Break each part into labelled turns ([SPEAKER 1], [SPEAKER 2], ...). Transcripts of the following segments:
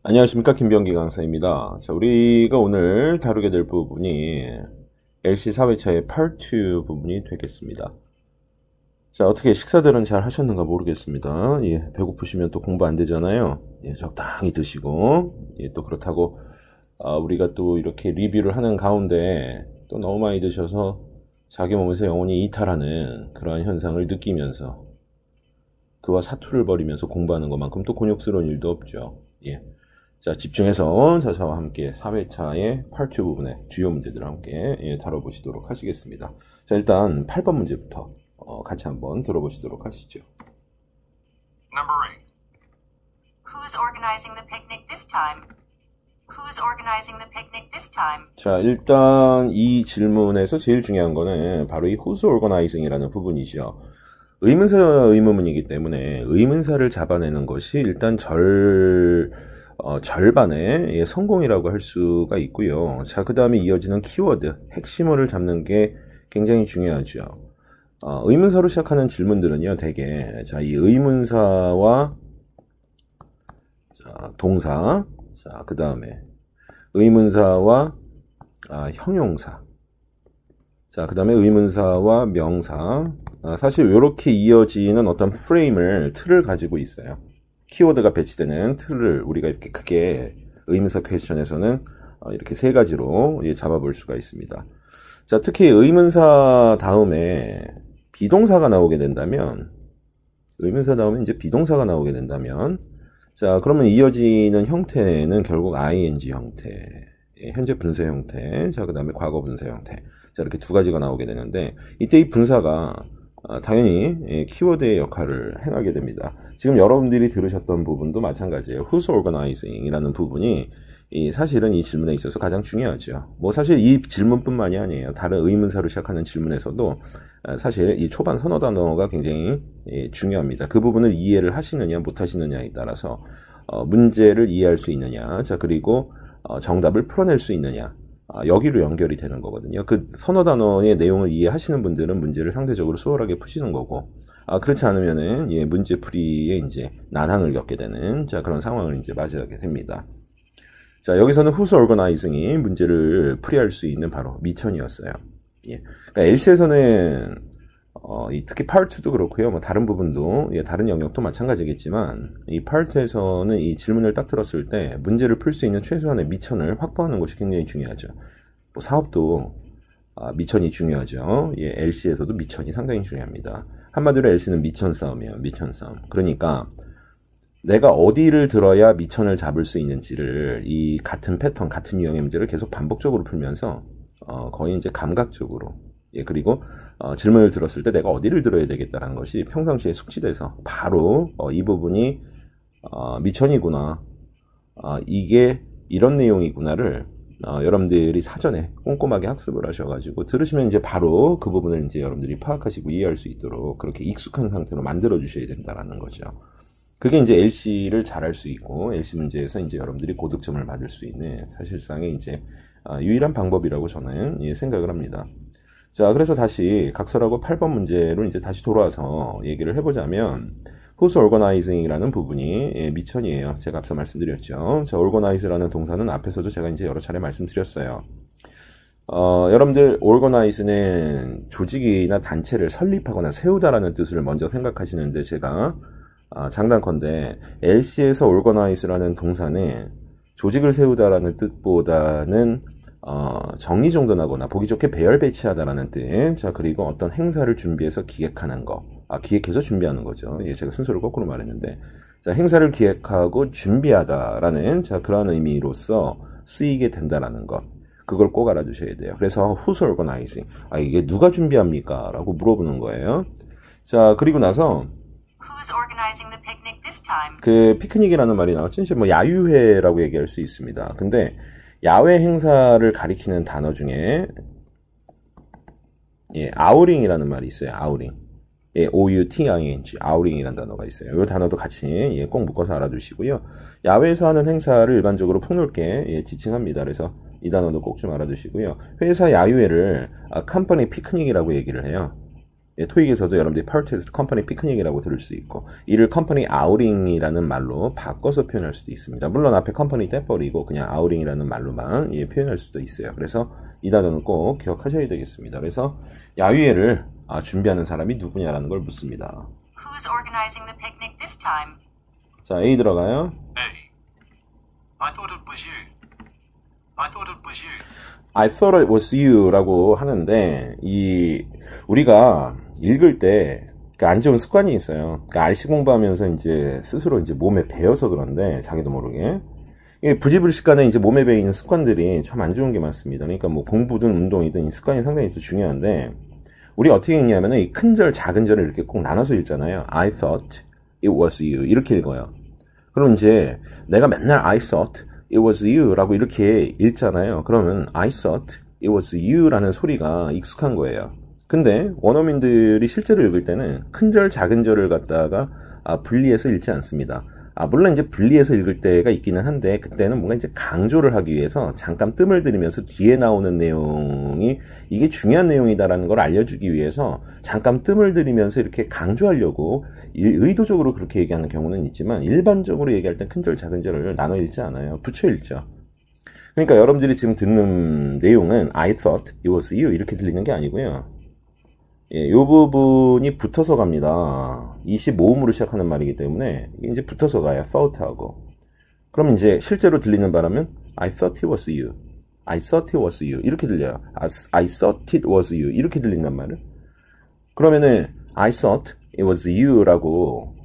[SPEAKER 1] 안녕하십니까, 김병기 강사입니다. 자, 우리가 오늘 다루게 될 부분이 LC 4회차의 Part 2 부분이 되겠습니다. 자, 어떻게 식사들은 잘 하셨는가 모르겠습니다. 예, 배고프시면 또 공부 안 되잖아요. 예, 적당히 드시고, 예, 또 그렇다고 우리가 또 이렇게 리뷰를 하는 가운데 또 너무 많이 드셔서 자기 몸에서 영혼이 이탈하는 그러한 현상을 느끼면서 그와 사투를 벌이면서 공부하는 것만큼 또 곤욕스러운 일도 없죠. 예. 자, 집중해서 저와 함께 4회차의 Part 2 부분의 주요 문제들을 함께 다뤄보시도록 하시겠습니다. 자, 일단 8번 문제부터 같이 한번 들어보시도록 하시죠.
[SPEAKER 2] Number 8.
[SPEAKER 3] Who's organizing the picnic this time? Who's organizing the picnic this time?
[SPEAKER 1] 자, 일단 이 질문에서 제일 중요한 거는 바로 이 who's organizing이라는 부분이죠. 의문사 의문문이기 때문에 의문사를 잡아내는 것이 일단 절반의 성공이라고 할 수가 있고요. 자, 그 다음에 이어지는 키워드, 핵심어를 잡는 게 굉장히 중요하죠. 의문사로 시작하는 질문들은요, 대개, 자, 이 의문사와, 자, 동사, 자, 그 다음에, 의문사와, 형용사, 자, 그 다음에 의문사와 명사, 사실 이렇게 이어지는 어떤 프레임을, 틀을 가지고 있어요. 키워드가 배치되는 틀을 우리가 이렇게 크게 의문사 퀘스천에서는 이렇게 세 가지로 잡아볼 수가 있습니다. 자, 특히 의문사 다음에 비동사가 나오게 된다면, 의문사 다음에 이제 비동사가 나오게 된다면, 자, 그러면 이어지는 형태는 결국 ing 형태, 현재 분사 형태, 자, 그 다음에 과거 분사 형태, 자, 이렇게 두 가지가 나오게 되는데, 이때 이 분사가 당연히 키워드의 역할을 행하게 됩니다. 지금 여러분들이 들으셨던 부분도 마찬가지예요. Who's organizing 이라는 부분이 사실은 이 질문에 있어서 가장 중요하죠. 뭐 사실 이 질문뿐만이 아니에요. 다른 의문사로 시작하는 질문에서도 사실 이 초반 선어 단어가 굉장히 중요합니다. 그 부분을 이해를 하시느냐 못 하시느냐에 따라서 문제를 이해할 수 있느냐, 자, 그리고 정답을 풀어낼 수 있느냐, 여기로 연결이 되는 거거든요. 그 선어 단어의 내용을 이해하시는 분들은 문제를 상대적으로 수월하게 푸시는 거고, 그렇지 않으면은 문제 풀이에 이제 난항을 겪게 되는, 자, 그런 상황을 이제 맞이하게 됩니다. 자, 여기서는 who's organizing이 문제를 풀이할 수 있는 바로 미천이었어요. 예. 그러니까 LC에서는 특히 Part 2도 그렇고요. 뭐 다른 부분도, 다른 영역도 마찬가지겠지만, 이 Part에서는 이 질문을 딱 들었을 때 문제를 풀 수 있는 최소한의 미천을 확보하는 것이 굉장히 중요하죠. 뭐 사업도 미천이 중요하죠. 예, LC에서도 미천이 상당히 중요합니다. 한마디로 LC는 미천 싸움이에요. 미천 싸움. 그러니까 내가 어디를 들어야 미천을 잡을 수 있는지를 이 같은 패턴, 같은 유형의 문제를 계속 반복적으로 풀면서 거의 이제 감각적으로, 그리고 질문을 들었을 때 내가 어디를 들어야 되겠다는 것이 평상시에 숙지돼서 바로 이 부분이 미천이구나, 이게 이런 내용이구나를 여러분들이 사전에 꼼꼼하게 학습을 하셔가지고 들으시면 이제 바로 그 부분을 이제 여러분들이 파악하시고 이해할 수 있도록 그렇게 익숙한 상태로 만들어 주셔야 된다라는 거죠. 그게 이제 LC를 잘할 수 있고 LC 문제에서 이제 여러분들이 고득점을 받을 수 있는 사실상의 이제 유일한 방법이라고 저는 생각을 합니다. 자, 그래서 다시 각설하고 8번 문제로 이제 다시 돌아와서 얘기를 해보자면, who's organizing이라는 부분이 미천이에요. 제가 앞서 말씀드렸죠. 자, organize라는 동사는 앞에서도 제가 이제 여러 차례 말씀드렸어요. 여러분들 organize는 조직이나 단체를 설립하거나 세우다라는 뜻을 먼저 생각하시는데, 제가 장단컨대 LC에서 organize라는 동사는 조직을 세우다라는 뜻보다는 정리정돈하거나 보기 좋게 배열 배치하다라는 뜻. 자, 그리고 어떤 행사를 준비해서 기획하는 거. 기획해서 준비하는 거죠. 제가 순서를 거꾸로 말했는데. 자, 행사를 기획하고 준비하다라는, 자, 그러한 의미로서 쓰이게 된다라는 것. 그걸 꼭 알아두셔야 돼요. 그래서 who's organizing? 이게 누가 준비합니까? 라고 물어보는 거예요. 자, 그리고 나서
[SPEAKER 3] Who's organizing the picnic this time?
[SPEAKER 1] 그 피크닉이라는 말이 나왔죠. 이제 뭐 야유회라고 얘기할 수 있습니다. 근데 야외 행사를 가리키는 단어 중에 아우링이라는 말이 있어요. 아우링. O-U-T-I-N-G. 아우링이라는 단어가 있어요. 이 단어도 같이 꼭 묶어서 알아두시고요. 야외에서 하는 행사를 일반적으로 폭넓게 지칭합니다. 그래서 이 단어도 꼭 좀 알아두시고요. 회사 야유회를 컴퍼니 피크닉이라고 얘기를 해요. 예, 토익에서도 여러분들이 파티에서 컴퍼니 피크닉이라고 들을 수 있고, 이를 컴퍼니 아우팅이라는 말로 바꿔서 표현할 수도 있습니다. 물론 앞에 컴퍼니 떼버리고 그냥 아우팅이라는 말로만 예, 표현할 수도 있어요. 그래서 이 단어는 꼭 기억하셔야 되겠습니다. 그래서 야유회를 준비하는 사람이 누구냐라는 걸 묻습니다.
[SPEAKER 3] Who's organizing the picnic this time?
[SPEAKER 1] 자, A 들어가요.
[SPEAKER 2] A. I thought it was you. I thought it was you.
[SPEAKER 1] I thought it was you라고 하는데, 우리가 읽을 때 안 좋은 습관이 있어요. 그러니까 RC 공부하면서 이제 스스로 이제 몸에 배어서 그런데, 자기도 모르게. 부지불식간에 이제 몸에 배어 있는 습관들이 참 안 좋은 게 많습니다. 그러니까 뭐 공부든 운동이든 이 습관이 상당히 또 중요한데, 우리 어떻게 읽냐면은 이 큰 절, 작은 절을 이렇게 꼭 나눠서 읽잖아요. I thought it was you. 이렇게 읽어요. 그럼 이제 내가 맨날 I thought it was you 라고 이렇게 읽잖아요. 그러면 I thought it was you 라는 소리가 익숙한 거예요. 근데 원어민들이 실제로 읽을 때는 큰 절, 작은 절을 갖다가 분리해서 읽지 않습니다. 물론 이제 분리해서 읽을 때가 있기는 한데, 그때는 뭔가 이제 강조를 하기 위해서 잠깐 뜸을 들이면서 뒤에 나오는 내용이 이게 중요한 내용이다라는 걸 알려주기 위해서 잠깐 뜸을 들이면서 이렇게 강조하려고 의도적으로 그렇게 얘기하는 경우는 있지만, 일반적으로 얘기할 땐 큰절, 작은절을 나눠 읽지 않아요. 붙여 읽죠. 그러니까 여러분들이 지금 듣는 내용은 I thought it was you 이렇게 들리는 게 아니고요. 예, 이 부분이 붙어서 갑니다. 25음으로 시작하는 말이기 때문에 이게 이제 붙어서 가요. thought하고. 그럼 이제 실제로 들리는 바람은 I thought it was you. I thought it was you. 이렇게 들려요. I thought it was you. 이렇게 들린단 말이에요. 그러면은 I thought it was you라고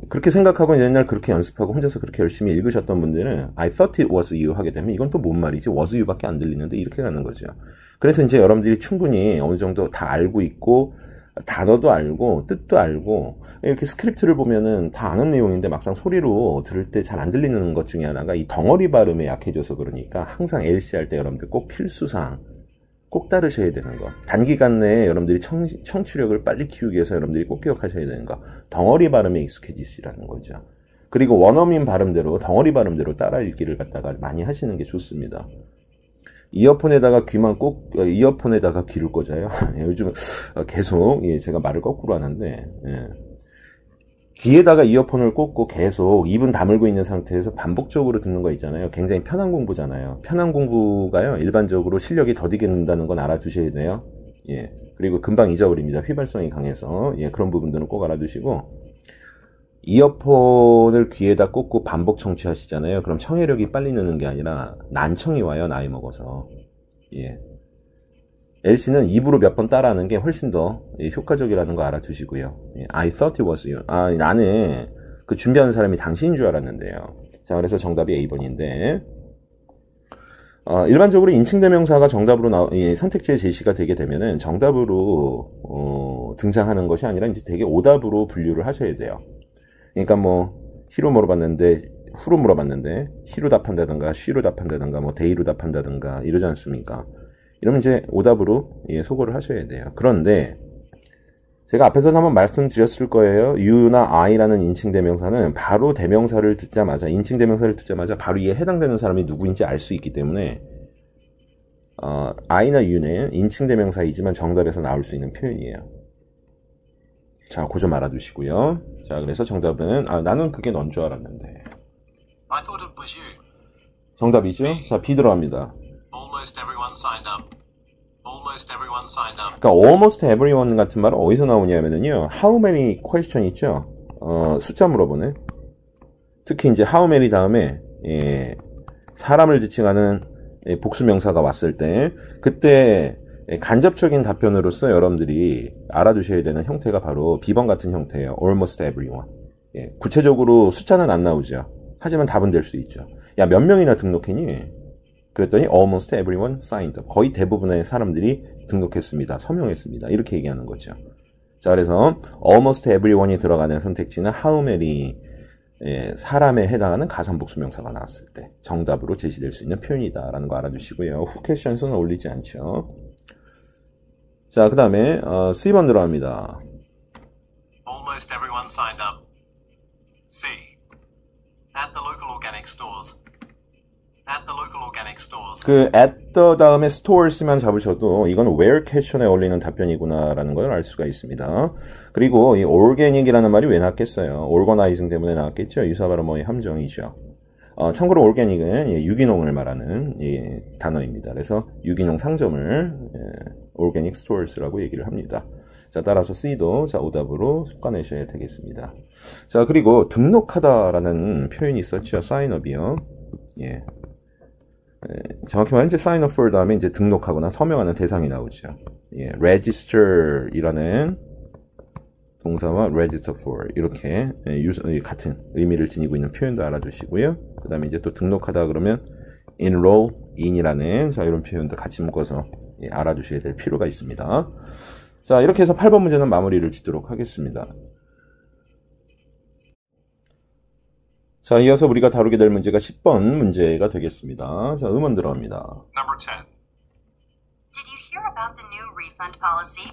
[SPEAKER 1] 그렇게 생각하고 옛날 그렇게 연습하고 혼자서 그렇게 열심히 읽으셨던 분들은 I thought it was you 하게 되면 이건 또 뭔 말이지? was you밖에 안 들리는데 이렇게 가는 거죠. 그래서 이제 여러분들이 충분히 어느 정도 다 알고 있고 단어도 알고 뜻도 알고 이렇게 스크립트를 보면은 다 아는 내용인데 막상 소리로 들을 때 잘 안 들리는 것 중에 하나가 이 덩어리 발음에 약해져서 그러니까 항상 LC 할 때 여러분들 꼭 필수사항 꼭 따르셔야 되는 거. 단기간 내에 여러분들이 청취력을 빨리 키우기 위해서 여러분들이 꼭 기억하셔야 되는 거. 덩어리 발음에 익숙해지시라는 거죠. 그리고 원어민 발음대로 덩어리 발음대로 따라 읽기를 갖다가 많이 하시는 게 좋습니다. 이어폰에다가 이어폰에다가 귀를 꽂아요. 요즘 계속 제가 말을 거꾸로 하는데 귀에다가 이어폰을 꽂고 계속 입은 다물고 있는 상태에서 반복적으로 듣는 거 있잖아요. 굉장히 편한 공부잖아요. 편한 공부가요. 일반적으로 실력이 더디게 는다는 건 알아두셔야 돼요. 예. 그리고 금방 잊어버립니다. 휘발성이 강해서. 예, 그런 부분들은 꼭 알아두시고 이어폰을 귀에다 꽂고 반복 청취하시잖아요. 그럼 청해력이 빨리 느는 게 아니라 난청이 와요. 나이 먹어서. 예. LC는 입으로 몇 번 따라하는 게 훨씬 더 효과적이라는 거 알아두시고요. I thought it was you. 나는 그 준비하는 사람이 당신인 줄 알았는데요. 자, 그래서 정답이 A번인데, 일반적으로 인칭대명사가 정답으로 선택지에 제시가 되게 되면은 정답으로 등장하는 것이 아니라 이제 되게 오답으로 분류를 하셔야 돼요. 그러니까 뭐 히로 물어봤는데 후로 물어봤는데 히로 답한다든가 쉬로 답한다든가 뭐 데이로 답한다든가 이러지 않습니까? 이러면 이제 오답으로 소거를 하셔야 돼요. 그런데 제가 앞에서는 한번 말씀드렸을 거예요. you나 I라는 인칭대명사는 바로 대명사를 듣자마자 인칭대명사를 듣자마자 바로 이에 해당되는 사람이 누구인지 알 수 있기 때문에 I나 you는 인칭대명사이지만 정답에서 나올 수 있는 표현이에요. 자, 그 점 알아두시고요. 자, 그래서 정답은 나는 그게 넌 줄 알았는데.
[SPEAKER 2] I thought it was you.
[SPEAKER 1] 정답이죠? 자, B 들어갑니다.
[SPEAKER 2] Almost everyone signed up. Almost everyone signed up.
[SPEAKER 1] 그러니까 almost everyone 같은 말은 어디서 나오냐면요. how many question 있죠? 숫자 물어보네. 특히 이제 how many 다음에 사람을 지칭하는 복수명사가 왔을 때 그때 간접적인 답변으로서 여러분들이 알아두셔야 되는 형태가 바로 B번 같은 형태예요. almost everyone. 구체적으로 숫자는 안 나오죠. 하지만 답은 될 수 있죠. 야, 몇 명이나 등록했니? 그랬더니 almost everyone signed up. 거의 대부분의 사람들이 등록했습니다. 서명했습니다. 이렇게 얘기하는 거죠. 자, 그래서 almost everyone이 들어가는 선택지는 how many 사람에 해당하는 가산복수명사가 나왔을 때 정답으로 제시될 수 있는 표현이다라는 거 알아두시고요. who questions는 올리지 않죠. 자, 그 다음에 C번 들어갑니다.
[SPEAKER 2] Almost everyone signed up. C. At the local organic stores. At the local organic stores.
[SPEAKER 1] 그 at the 다음에 stores만 잡으셔도 이건 where 퀘션에 어울리는 답변이구나라는 걸 알 수가 있습니다. 그리고 이 organic이라는 말이 왜 나왔겠어요? organizing 때문에 나왔겠죠. 유사 발음어의 함정이죠. 참고로 organic은 유기농을 말하는 단어입니다. 그래서 유기농 상점을 organic stores라고 얘기를 합니다. 자, 따라서 C도 자, 오답으로 솎아내셔야 되겠습니다. 자, 그리고 등록하다라는 표현이 있었죠. sign up이요. 예. 정확히 말하면 이제 sign up for 다음에 이제 등록하거나 서명하는 대상이 나오죠. 예, register이라는 동사와 register for 이렇게 같은 의미를 지니고 있는 표현도 알아두시고요. 그 다음에 이제 또 등록하다 그러면 enroll in이라는 자, 이런 표현도 같이 묶어서 알아두셔야 될 필요가 있습니다. 자, 이렇게 해서 8번 문제는 마무리를 짓도록 하겠습니다. 자, 이어서 우리가 다루게 될 문제가 10번 문제가 되겠습니다. 자, 음원 들어갑니다.
[SPEAKER 2] Number 10.
[SPEAKER 3] Did you hear about the new refund policy?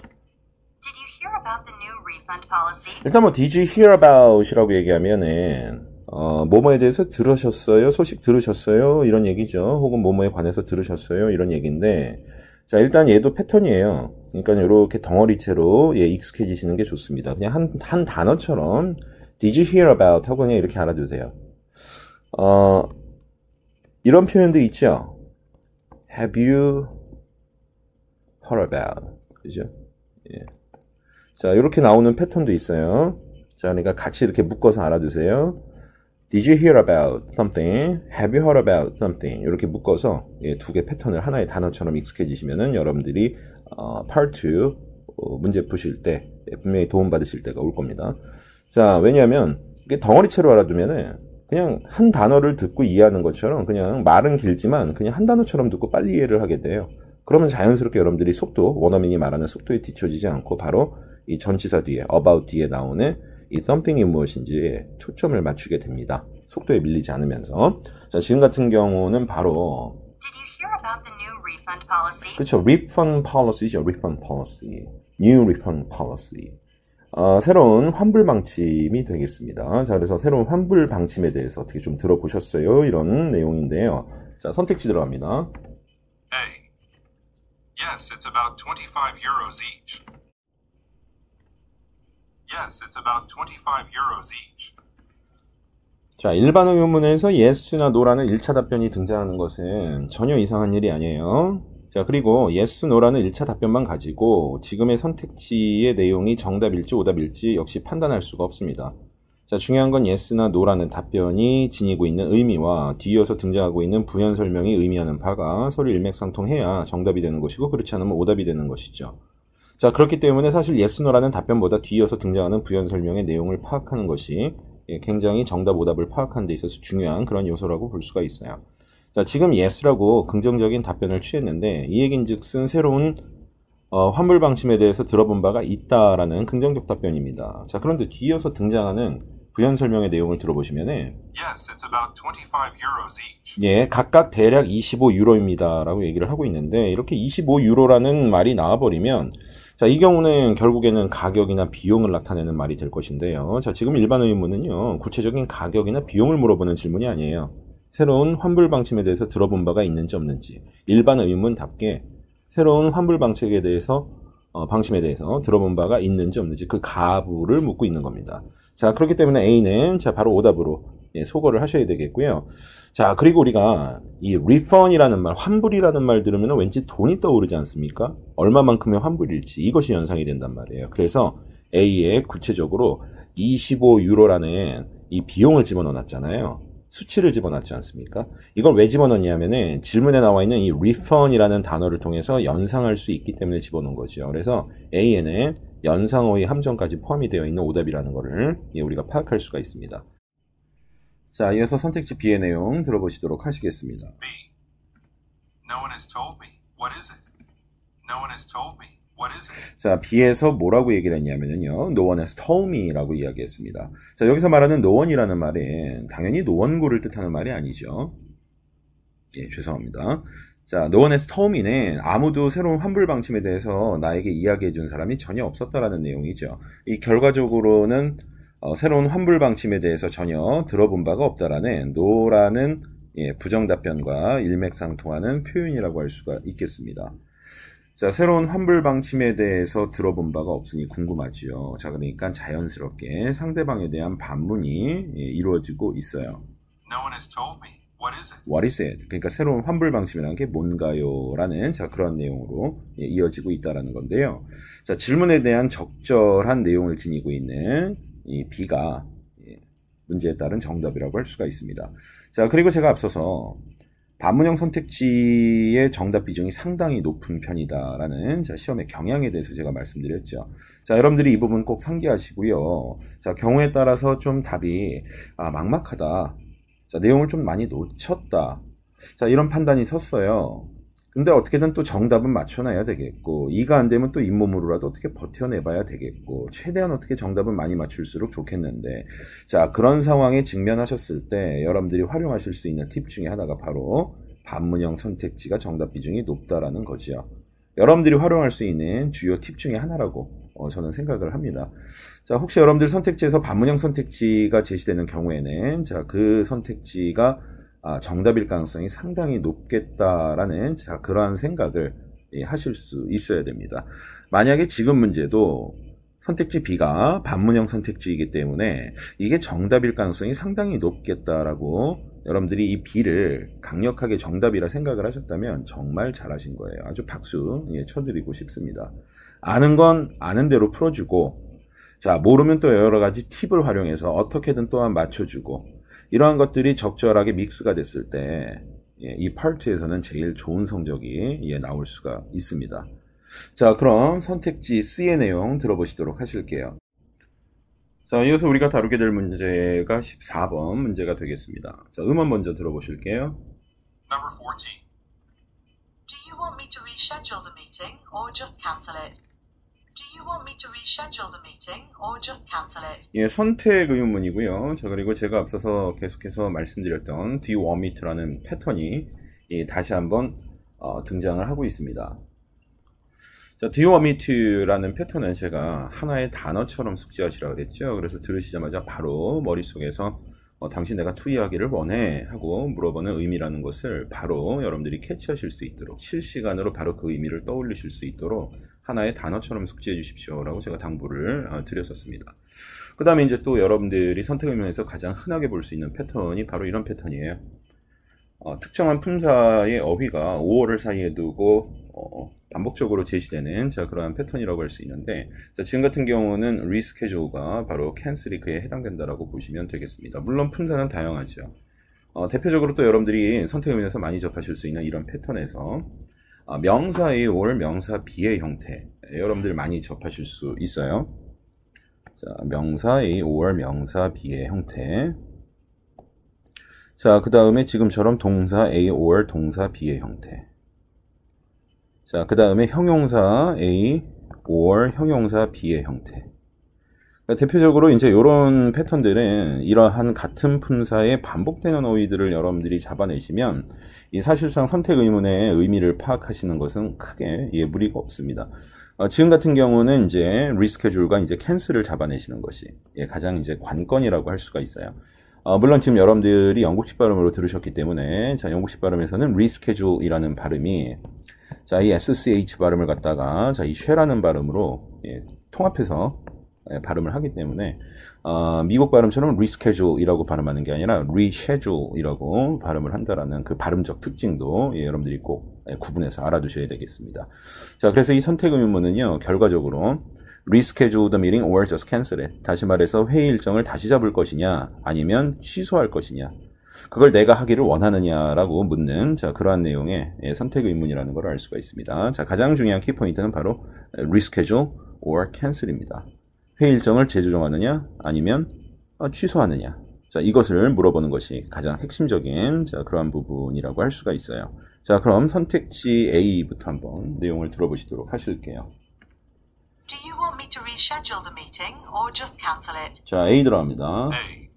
[SPEAKER 3] Did you hear about the new refund policy?
[SPEAKER 1] 일단 뭐 did you hear about이라고 얘기하면은 뭐뭐에 대해서 들으셨어요? 소식 들으셨어요? 이런 얘기죠. 혹은 뭐뭐에 관해서 들으셨어요? 이런 얘기인데 자, 일단 얘도 패턴이에요. 그러니까 이렇게 덩어리채로 익숙해지시는 게 좋습니다. 그냥 한 단어처럼 Did you hear about 하고 그냥 이렇게 알아두세요. 이런 표현도 있죠. Have you heard about? 그죠? 예. 자, 이렇게 나오는 패턴도 있어요. 자, 그러니까 같이 이렇게 묶어서 알아두세요. Did you hear about something? Have you heard about something? 이렇게 묶어서 두 개 패턴을 하나의 단어처럼 익숙해지시면은 여러분들이 Part 2 문제 푸실 때 분명히 도움받으실 때가 올 겁니다. 자, 왜냐하면 이게 덩어리채로 알아두면은 그냥 한 단어를 듣고 이해하는 것처럼 그냥 말은 길지만 그냥 한 단어처럼 듣고 빨리 이해를 하게 돼요. 그러면 자연스럽게 여러분들이 속도, 원어민이 말하는 속도에 뒤처지지 않고 바로 이 전치사 뒤에, about 뒤에 나오는 이 something이 무엇인지에 초점을 맞추게 됩니다. 속도에 밀리지 않으면서. 자, 지금 같은 경우는 바로
[SPEAKER 3] Did you hear about the new refund policy?
[SPEAKER 1] 그렇죠. refund policy죠. refund policy. new refund policy. 새로운 환불 방침이 되겠습니다. 자, 그래서 새로운 환불 방침에 대해서 어떻게 좀 들어보셨어요? 이런 내용인데요. 자, 선택지 들어갑니다.
[SPEAKER 2] A. Yes, it's about 25 euros each. Yes, it's about 25 euros each.
[SPEAKER 1] 자, 일반 의문문에서 yes나 no라는 1차 답변이 등장하는 것은 전혀 이상한 일이 아니에요. 자, 그리고 yes, no라는 1차 답변만 가지고 지금의 선택지의 내용이 정답일지 오답일지 역시 판단할 수가 없습니다. 자, 중요한 건 yes나 no라는 답변이 지니고 있는 의미와 뒤이어서 등장하고 있는 부연 설명이 의미하는 바가 서로 일맥상통해야 정답이 되는 것이고 그렇지 않으면 오답이 되는 것이죠. 자, 그렇기 때문에 사실 yes, no라는 답변보다 뒤이어서 등장하는 부연 설명의 내용을 파악하는 것이 굉장히 정답, 오답을 파악하는 데 있어서 중요한 그런 요소라고 볼 수가 있어요. 자, 지금 yes라고 긍정적인 답변을 취했는데 이 얘긴즉슨 새로운 환불 방침에 대해서 들어본 바가 있다라는 긍정적 답변입니다. 자, 그런데 뒤이어서 등장하는 부연 설명의 내용을 들어보시면은
[SPEAKER 2] Yes, it's about 25 euros each.
[SPEAKER 1] 예, 각각 대략 25유로입니다 라고 얘기를 하고 있는데 이렇게 25유로라는 말이 나와버리면 자, 이 경우는 결국에는 가격이나 비용을 나타내는 말이 될 것인데요. 자, 지금 일반 의문은요, 구체적인 가격이나 비용을 물어보는 질문이 아니에요. 새로운 환불 방침에 대해서 들어본 바가 있는지 없는지 일반 의문답게 새로운 환불 방침에 대해서 들어본 바가 있는지 없는지 그 가부를 묻고 있는 겁니다. 자, 그렇기 때문에 A는 자, 바로 오답으로 소거를 하셔야 되겠고요. 자, 그리고 우리가 이 refund이라는 말, 환불이라는 말 들으면 왠지 돈이 떠오르지 않습니까? 얼마만큼의 환불일지 이것이 연상이 된단 말이에요. 그래서 A에 구체적으로 25유로라는 이 비용을 집어넣어놨잖아요. 수치를 집어넣지 않습니까? 이걸 왜 집어넣냐면은 질문에 나와 있는 이 refund이라는 단어를 통해서 연상할 수 있기 때문에 집어넣은 거죠. 그래서 A에는 연상어의 함정까지 포함이 되어 있는 오답이라는 것을 우리가 파악할 수가 있습니다. 자, 이어서 선택지 B의 내용 들어보시도록 하시겠습니다.
[SPEAKER 2] B. No one has told me. What is it? No one has told me. What is it?
[SPEAKER 1] 자, B에서 뭐라고 얘기를 했냐면요. No one has told me라고 이야기했습니다. 자, 여기서 말하는 no one이라는 말은 당연히 노원구를 뜻하는 말이 아니죠. 예, 죄송합니다. 자, no one has told me는 아무도 새로운 환불 방침에 대해서 나에게 이야기해 준 사람이 전혀 없었다라는 내용이죠. 이 결과적으로는 새로운 환불 방침에 대해서 전혀 들어본 바가 없다라는 no라는 부정 답변과 일맥상통하는 표현이라고 할 수가 있겠습니다. 자, 새로운 환불 방침에 대해서 들어본 바가 없으니 궁금하지요. 자, 그러니까 자연스럽게 상대방에 대한 반문이 이루어지고 있어요.
[SPEAKER 2] No one has told me. What is it?
[SPEAKER 1] What is it? 그러니까 새로운 환불 방침이라는 게 뭔가요? 라는 자, 그런 내용으로 이어지고 있다는 건데요. 자, 질문에 대한 적절한 내용을 지니고 있는 이 B가 문제에 따른 정답이라고 할 수가 있습니다. 자, 그리고 제가 앞서서 반문형 선택지의 정답 비중이 상당히 높은 편이다라는 자, 시험의 경향에 대해서 제가 말씀드렸죠. 자, 여러분들이 이 부분 꼭 상기하시고요. 자, 경우에 따라서 좀 답이 막막하다. 자, 내용을 좀 많이 놓쳤다. 자, 이런 판단이 섰어요. 근데 어떻게든 또 정답은 맞춰놔야 되겠고, 이가 안 되면 또 잇몸으로라도 어떻게 버텨내봐야 되겠고, 최대한 어떻게 정답은 많이 맞출수록 좋겠는데, 자, 그런 상황에 직면하셨을 때 여러분들이 활용하실 수 있는 팁 중에 하나가 바로 반문형 선택지가 정답 비중이 높다라는 거죠. 여러분들이 활용할 수 있는 주요 팁 중에 하나라고 저는 생각을 합니다. 자, 혹시 여러분들 선택지에서 반문형 선택지가 제시되는 경우에는 자, 그 선택지가 정답일 가능성이 상당히 높겠다라는 자, 그러한 생각을 하실 수 있어야 됩니다. 만약에 지금 문제도 선택지 B가 반문형 선택지이기 때문에 이게 정답일 가능성이 상당히 높겠다라고 여러분들이 이 B를 강력하게 정답이라 생각을 하셨다면 정말 잘하신 거예요. 아주 박수 쳐드리고 싶습니다. 아는 건 아는 대로 풀어주고, 자, 모르면 또 여러 가지 팁을 활용해서 어떻게든 또한 맞춰주고, 이러한 것들이 적절하게 믹스가 됐을 때 이 파트에서는 제일 좋은 성적이 나올 수가 있습니다. 자, 그럼 선택지 C의 내용 들어보시도록 하실게요. 자, 이어서 우리가 다루게 될 문제가 14번 문제가 되겠습니다. 자, 음원 먼저 들어보실게요.
[SPEAKER 2] Number 14.
[SPEAKER 3] Do you want me to reschedule the meeting or just cancel it? Do you want me to reschedule the meeting or just cancel it?
[SPEAKER 1] 예, 선택 의문문이고요. 자, 그리고 제가 앞서서 계속해서 말씀드렸던 Do you want me to라는 패턴이 다시 한번 등장을 하고 있습니다. 자, Do you want me to라는 패턴은 제가 하나의 단어처럼 숙지하시라고 그랬죠. 그래서 들으시자마자 바로 머릿속에서 당신 내가 투이하기를 원해 하고 물어보는 의미라는 것을 바로 여러분들이 캐치하실 수 있도록 실시간으로 바로 그 의미를 떠올리실 수 있도록 하나의 단어처럼 숙지해 주십시오 라고 제가 당부를 드렸었습니다. 그 다음에 이제 또 여러분들이 선택 의문에서 가장 흔하게 볼 수 있는 패턴이 바로 이런 패턴이에요. 특정한 품사의 어휘가 5월을 사이에 두고 반복적으로 제시되는 자, 그러한 패턴이라고 할 수 있는데, 자, 지금 같은 경우는 reschedule가 바로 cancel이 그에 해당된다라고 보시면 되겠습니다. 물론 품사는 다양하죠. 대표적으로 또 여러분들이 선택 의문에서 많이 접하실 수 있는 이런 패턴에서 명사 A or 명사 B의 형태 여러분들 많이 접하실 수 있어요. 자, 명사 A or 명사 B의 형태. 자, 그 다음에 지금처럼 동사 A or 동사 B의 형태. 자, 그 다음에 형용사 A or 형용사 B의 형태. 그러니까 대표적으로 이제 이런 패턴들은 이러한 같은 품사의 반복되는 어휘들을 여러분들이 잡아내시면 이 사실상 선택 의문의 의미를 파악하시는 것은 크게 무리가 없습니다. 지금 같은 경우는 이제 reschedule가 이제 cancel을 잡아내시는 것이 가장 이제 관건이라고 할 수가 있어요. 물론 지금 여러분들이 영국식 발음으로 들으셨기 때문에 자, 영국식 발음에서는 reschedule이라는 발음이 자, 이 SCH 발음을 갖다가 자, 이 쉐라는 발음으로 통합해서 발음을 하기 때문에 미국 발음처럼 reschedule이라고 발음하는 게 아니라 reschedule이라고 발음을 한다라는 그 발음적 특징도 여러분들이 꼭 구분해서 알아두셔야 되겠습니다. 자, 그래서 이 선택 의문문은요, 결과적으로 reschedule the meeting or just cancel it. 다시 말해서 회의 일정을 다시 잡을 것이냐 아니면 취소할 것이냐, 그걸 내가 하기를 원하느냐라고 묻는 자, 그러한 내용의 선택 의문이라는 걸 알 수가 있습니다. 자, 가장 중요한 키포인트는 바로 reschedule or cancel입니다. 회의 일정을 재조정하느냐 아니면 취소하느냐, 자, 이것을 물어보는 것이 가장 핵심적인 자, 그러한 부분이라고 할 수가 있어요. 자, 그럼 선택지 A부터 한번 내용을 들어보시도록 하실게요.
[SPEAKER 3] Do you want me to reschedule the meeting or just cancel it?
[SPEAKER 1] 자, A 들어갑니다.
[SPEAKER 2] A.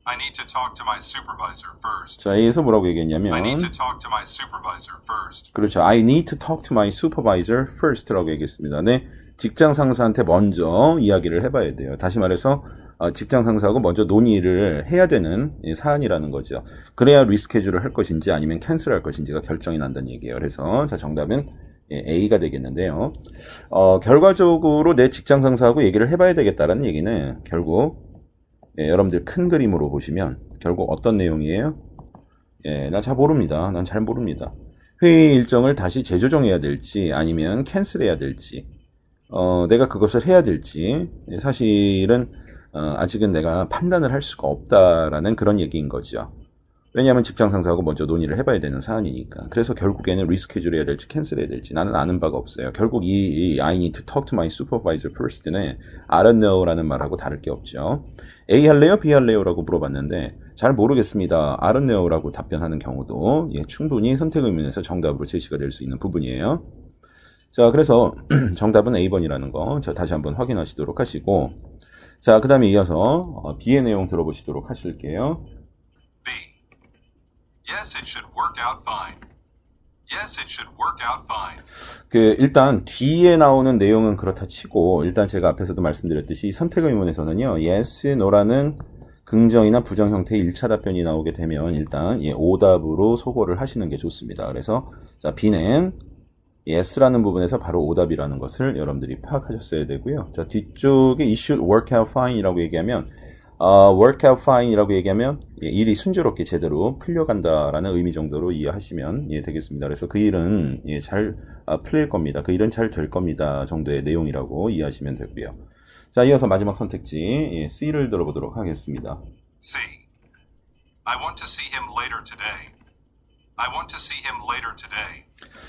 [SPEAKER 2] I need to talk to my supervisor first.
[SPEAKER 1] 자, A에서 뭐라고
[SPEAKER 2] I need
[SPEAKER 1] 얘기했냐면
[SPEAKER 2] to talk to my supervisor first.
[SPEAKER 1] 그렇죠. I need to talk to my supervisor first라고 얘기했습니다. 네, 직장 상사한테 먼저 이야기를 해봐야 돼요. 다시 말해서 직장 상사하고 먼저 논의를 해야 되는 사안이라는 거죠. 그래야 리스케줄을 할 것인지 아니면 캔슬할 것인지가 결정이 난다는 얘기예요. 그래서 자, 정답은 A가 되겠는데요. 결과적으로 내 직장 상사하고 얘기를 해봐야 되겠다라는 얘기는 결국 여러분들 큰 그림으로 보시면 결국 어떤 내용이에요? 난 잘 모릅니다. 난 잘 모릅니다. 회의 일정을 다시 재조정해야 될지 아니면 캔슬해야 될지 내가 그것을 해야 될지 사실은 아직은 내가 판단을 할 수가 없다라는 그런 얘기인 거죠. 왜냐하면 직장 상사하고 먼저 논의를 해봐야 되는 사안이니까. 그래서 결국에는 리스케줄 해야 될지 캔슬해야 될지 나는 아는 바가 없어요. 결국 이 I need to talk to my supervisor first는 I don't know라는 말하고 다를 게 없죠. A 할래요? B 할래요? 라고 물어봤는데 잘 모르겠습니다. I don't know라고 답변하는 경우도 충분히 선택 의문에서 정답으로 제시가 될 수 있는 부분이에요. 자, 그래서 정답은 A번이라는 거 다시 한번 확인하시도록 하시고 자, 그 다음에 이어서 B의 내용 들어보시도록 하실게요.
[SPEAKER 2] B. Yes, it should work out fine. Yes, it should work out fine.
[SPEAKER 1] 일단 뒤에 나오는 내용은 그렇다 치고 일단 제가 앞에서도 말씀드렸듯이 선택 의문에서는요. yes, no라는 긍정이나 부정 형태의 1차 답변이 나오게 되면 일단 오답으로 소거를 하시는 게 좋습니다. 그래서 자, B는 yes라는 부분에서 바로 오답이라는 것을 여러분들이 파악하셨어야 되고요. 자, 뒤쪽에 it should work out fine이라고 얘기하면 work out fine이라고 얘기하면 일이 순조롭게 제대로 풀려간다라는 의미 정도로 이해하시면 되겠습니다. 그래서 그 일은 잘 풀릴 겁니다. 그 일은 잘 될 겁니다 정도의 내용이라고 이해하시면 되고요. 자, 이어서 마지막 선택지 C를 들어보도록 하겠습니다.
[SPEAKER 2] C. I want to see him later today. I want to see him later today.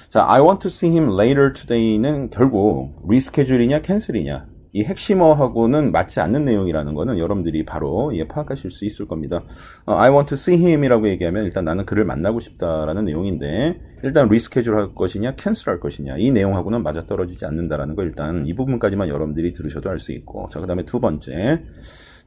[SPEAKER 1] 자, I want to see him later today는 결국 리스케줄이냐 캔슬이냐 이 핵심어하고는 맞지 않는 내용이라는 거는 여러분들이 바로 파악하실 수 있을 겁니다. I want to see him이라고 얘기하면 일단 나는 그를 만나고 싶다라는 내용인데 일단 리스케줄 할 것이냐 캔슬 할 것이냐 이 내용하고는 맞아떨어지지 않는다라는 거 일단 이 부분까지만 여러분들이 들으셔도 알 수 있고 자, 그 다음에 두 번째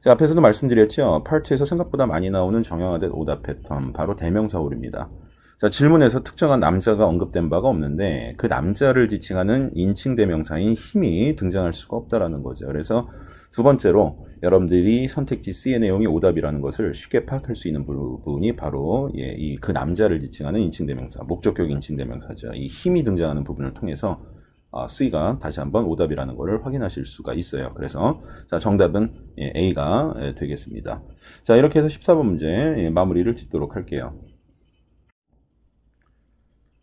[SPEAKER 1] 자, 앞에서도 말씀드렸죠. 파트에서 생각보다 많이 나오는 정형화된 오답 패턴 바로 대명사홀입니다. 자, 질문에서 특정한 남자가 언급된 바가 없는데 그 남자를 지칭하는 인칭 대명사인 힘이 등장할 수가 없다라는 거죠. 그래서 두 번째로 여러분들이 선택지 C의 내용이 오답이라는 것을 쉽게 파악할 수 있는 부분이 바로 그 남자를 지칭하는 인칭 대명사, 목적격 인칭 대명사죠. 이 힘이 등장하는 부분을 통해서 C가 다시 한번 오답이라는 것을 확인하실 수가 있어요. 그래서 자, 정답은 A가 되겠습니다. 자, 이렇게 해서 14번 문제 마무리를 짓도록 할게요.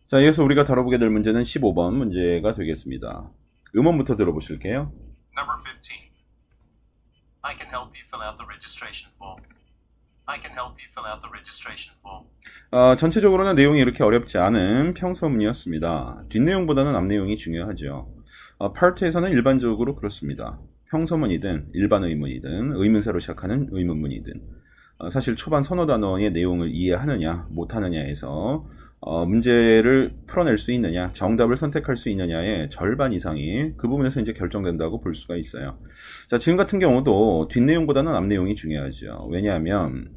[SPEAKER 1] 자, 이어서 우리가 다뤄보게 될 문제는 15번 문제가 되겠습니다. 음원부터 들어보실게요.
[SPEAKER 2] Number 15. I can help you fill out the registration form. I can help you fill out the registration form.
[SPEAKER 1] 전체적으로는 내용이 이렇게 어렵지 않은 평서문이었습니다. 뒷내용보다는 앞내용이 중요하죠. 파트에서는 일반적으로 그렇습니다. 평서문이든 일반 의문이든 의문사로 시작하는 의문문이든 사실 초반 선호 단어의 내용을 이해하느냐 못하느냐에서 문제를 풀어낼 수 있느냐, 정답을 선택할 수 있느냐의 절반 이상이 그 부분에서 이제 결정된다고 볼 수가 있어요. 자, 지금 같은 경우도 뒷내용보다는 앞내용이 중요하죠. 왜냐하면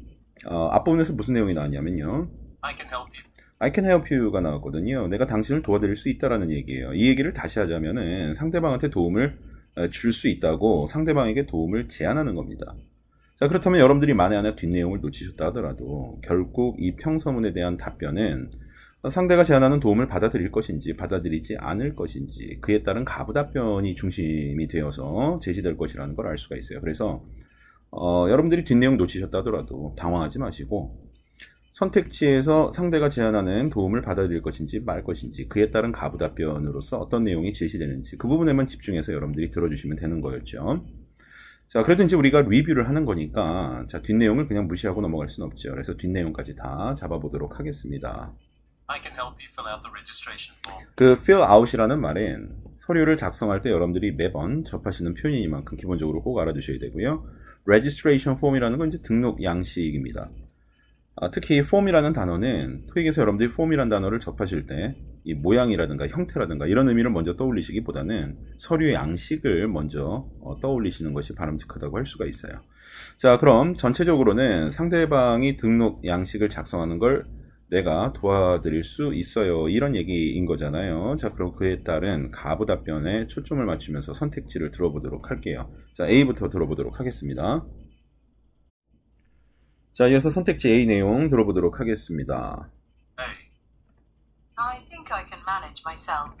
[SPEAKER 1] 앞부분에서 무슨 내용이 나왔냐면요.
[SPEAKER 2] I can help you.
[SPEAKER 1] I can help you가 나왔거든요. 내가 당신을 도와드릴 수 있다라는 얘기예요. 이 얘기를 다시 하자면은 상대방한테 도움을 줄 수 있다고 상대방에게 도움을 제안하는 겁니다. 자, 그렇다면 여러분들이 만에 하나 뒷내용을 놓치셨다 하더라도 결국 이 평서문에 대한 답변은 상대가 제안하는 도움을 받아들일 것인지 받아들이지 않을 것인지 그에 따른 가부 답변이 중심이 되어서 제시될 것이라는 걸 알 수가 있어요. 그래서 여러분들이 뒷내용 놓치셨다 하더라도 당황하지 마시고 선택지에서 상대가 제안하는 도움을 받아들일 것인지 말 것인지 그에 따른 가부 답변으로서 어떤 내용이 제시되는지 그 부분에만 집중해서 여러분들이 들어주시면 되는 거였죠. 자, 그래도 이제 우리가 리뷰를 하는 거니까 자, 뒷내용을 그냥 무시하고 넘어갈 수는 없죠. 그래서 뒷내용까지 다 잡아보도록 하겠습니다.
[SPEAKER 2] I can help you fill out the registration form.
[SPEAKER 1] 그 fill out이라는 말은 서류를 작성할 때 여러분들이 매번 접하시는 표현이니만큼 기본적으로 꼭 알아두셔야 되고요. registration form이라는 건 이제 등록 양식입니다. 특히 form이라는 단어는 토익에서 여러분들이 form이라는 단어를 접하실 때 이 모양이라든가 형태라든가 이런 의미를 먼저 떠올리시기보다는 서류의 양식을 먼저 떠올리시는 것이 바람직하다고 할 수가 있어요. 자, 그럼 전체적으로는 상대방이 등록 양식을 작성하는 걸 내가 도와드릴 수 있어요. 이런 얘기인 거잖아요. 자, 그럼 그에 따른 가부 답변에 초점을 맞추면서 선택지를 들어보도록 할게요. 자, A부터 들어보도록 하겠습니다. 자, 이어서 선택지 A 내용 들어보도록 하겠습니다.
[SPEAKER 2] A.
[SPEAKER 3] I think I can manage myself.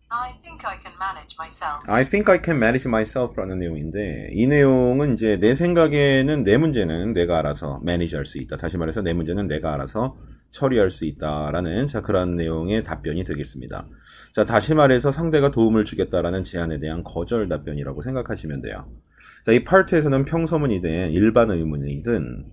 [SPEAKER 3] I think I can manage myself.
[SPEAKER 1] I think I can manage myself 라는 내용인데, 이 내용은 이제 내 생각에는 내 문제는 내가 알아서 manage 할 수 있다. 다시 말해서 내 문제는 내가 알아서 처리할 수 있다라는, 자, 그런 내용의 답변이 되겠습니다. 자, 다시 말해서 상대가 도움을 주겠다라는 제안에 대한 거절 답변이라고 생각하시면 돼요. 자, 이 파트에서는 평서문이든 일반 의문이든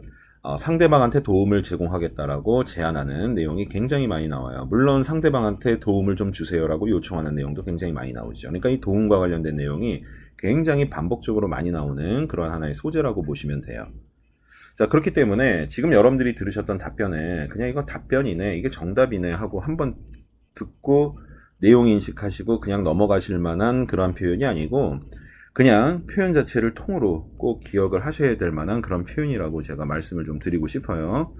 [SPEAKER 1] 상대방한테 도움을 제공하겠다라고 제안하는 내용이 굉장히 많이 나와요. 물론 상대방한테 도움을 좀 주세요라고 요청하는 내용도 굉장히 많이 나오죠. 그러니까 이 도움과 관련된 내용이 굉장히 반복적으로 많이 나오는 그런 하나의 소재라고 보시면 돼요. 자, 그렇기 때문에 지금 여러분들이 들으셨던 답변에 그냥 이거 답변이네, 이게 정답이네 하고 한번 듣고 내용 인식하시고 그냥 넘어가실 만한 그런 표현이 아니고, 그냥 표현 자체를 통으로 꼭 기억을 하셔야 될 만한 그런 표현이라고 제가 말씀을 좀 드리고 싶어요.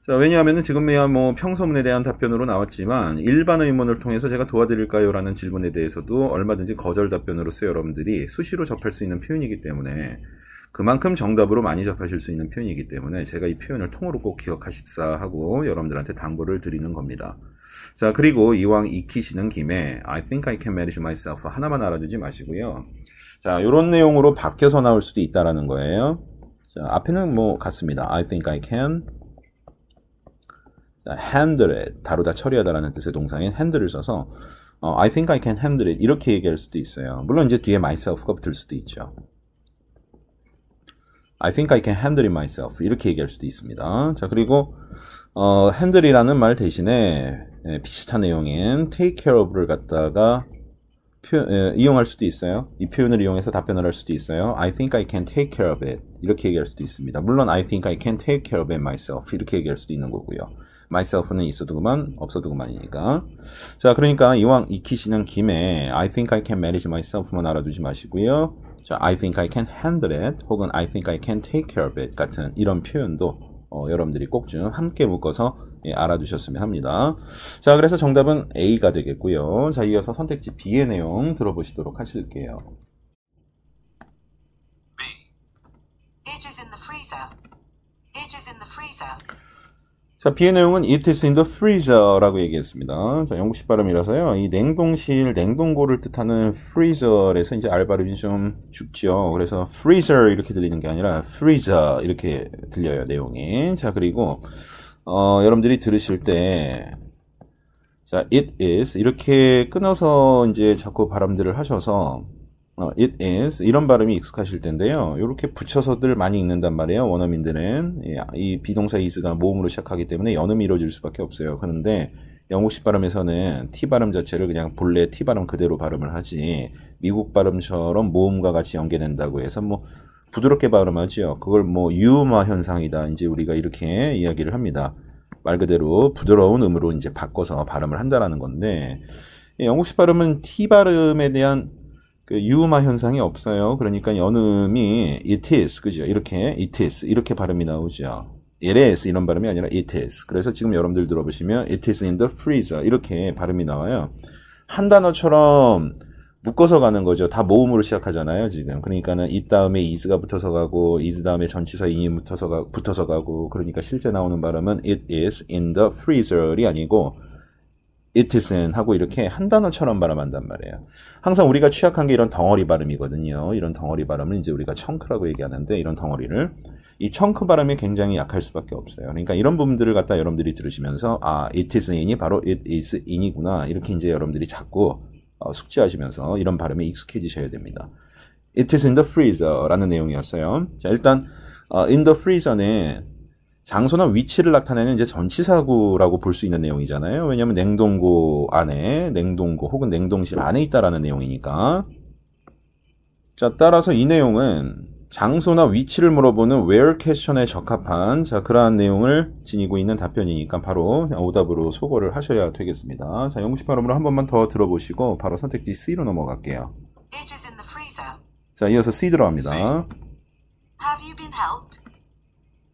[SPEAKER 1] 자, 왜냐하면 지금이야 뭐 평서문에 대한 답변으로 나왔지만 일반 의문을 통해서 제가 도와드릴까요? 라는 질문에 대해서도 얼마든지 거절 답변으로서 여러분들이 수시로 접할 수 있는 표현이기 때문에, 그만큼 정답으로 많이 접하실 수 있는 표현이기 때문에 제가 이 표현을 통으로 꼭 기억하십사 하고 여러분들한테 당부를 드리는 겁니다. 자, 그리고 이왕 익히시는 김에 I think I can manage myself 하나만 알아두지 마시고요. 자, 요런 내용으로 바뀌어서 나올 수도 있다라는 거예요. 자, 앞에는 뭐 같습니다. I think I can handle it, 다루다 처리하다라는 뜻의 동사인 handle을 써서 I think I can handle it 이렇게 얘기할 수도 있어요. 물론 이제 뒤에 myself가 붙을 수도 있죠. I think I can handle it myself 이렇게 얘기할 수도 있습니다. 자, 그리고 handle이라는 말 대신에 비슷한 내용인 take care of를 갖다가 이용할 수도 있어요. 이 표현을 이용해서 답변을 할 수도 있어요. I think I can take care of it 이렇게 얘기할 수도 있습니다. 물론 I think I can take care of it myself 이렇게 얘기할 수도 있는 거고요. myself는 있어도 그만 없어도 그만이니까. 자, 그러니까 이왕 익히시는 김에 I think I can manage myself만 알아두지 마시고요. 자, I think I can handle it 혹은 I think I can take care of it 같은 이런 표현도 여러분들이 꼭 좀 함께 묶어서 알아두셨으면 합니다. 자, 그래서 정답은 A가 되겠고요. 자, 이어서 선택지 B의 내용 들어보시도록 하실게요.
[SPEAKER 2] B.
[SPEAKER 3] It is in the freezer. It is in the freezer.
[SPEAKER 1] 자, B의 내용은 It is in the freezer라고 얘기했습니다. 자, 영국식 발음이라서요. 이 냉동실, 냉동고를 뜻하는 freezer에서 이제 R 발음이 좀 죽죠. 그래서 freezer 이렇게 들리는 게 아니라 freezer 이렇게 들려요, 내용이. 자, 그리고 여러분들이 들으실 때 자, it is 이렇게 끊어서 이제 자꾸 발음들을 하셔서 it is 이런 발음이 익숙하실 텐데요. 이렇게 붙여서들 많이 읽는단 말이에요. 원어민들은 이 비동사 is가 모음으로 시작하기 때문에 연음이 이루어질 수밖에 없어요. 그런데 영국식 발음에서는 T 발음 자체를 그냥 본래 T 발음 그대로 발음을 하지, 미국 발음처럼 모음과 같이 연계된다고 해서 뭐 부드럽게 발음하지요. 그걸 뭐 유음화 현상이다 이제 우리가 이렇게 이야기를 합니다. 말 그대로 부드러운 음으로 이제 바꿔서 발음을 한다라는 건데, 영국식 발음은 T 발음에 대한 그 유음화 현상이 없어요. 그러니까 연음이 it is, 그죠? 이렇게 it is 이렇게 발음이 나오죠. it is 이런 발음이 아니라 it is. 그래서 지금 여러분들 들어보시면 it is in the freezer 이렇게 발음이 나와요. 한 단어처럼 묶어서 가는 거죠. 다 모음으로 시작하잖아요, 지금. 그러니까는 it 다음에 is가 붙어서 가고 is 다음에 전치사 in이 붙어서 가고, 그러니까 실제 나오는 발음은 it is in the freezer이 아니고 it isn't 하고 이렇게 한 단어처럼 발음한단 말이에요. 항상 우리가 취약한 게 이런 덩어리 발음이거든요. 이런 덩어리 발음을 이제 우리가 청크라고 얘기하는데, 이런 덩어리를 이 청크 발음이 굉장히 약할 수밖에 없어요. 그러니까 이런 부분들을 갖다 여러분들이 들으시면서 it isn'이 바로 it is in이구나 이렇게 이제 여러분들이 자꾸 숙지하시면서 이런 발음에 익숙해지셔야 됩니다. It is in the freezer라는 내용이었어요. 자, 일단 in the freezer는 장소나 위치를 나타내는 이제 전치사구라고 볼 수 있는 내용이잖아요. 왜냐하면 냉동고 안에, 냉동고 혹은 냉동실 안에 있다라는 내용이니까. 자, 따라서 이 내용은 장소나 위치를 물어보는 where question에 적합한 자, 그러한 내용을 지니고 있는 답변이니까 바로 오답으로 소거를 하셔야 되겠습니다. 자, 영국식 발음으로 한 번만 더 들어보시고 바로 선택지 C로 넘어갈게요.
[SPEAKER 3] It is in the freezer.
[SPEAKER 1] 자, 이어서 C 들어갑니다.
[SPEAKER 3] Have you been helped?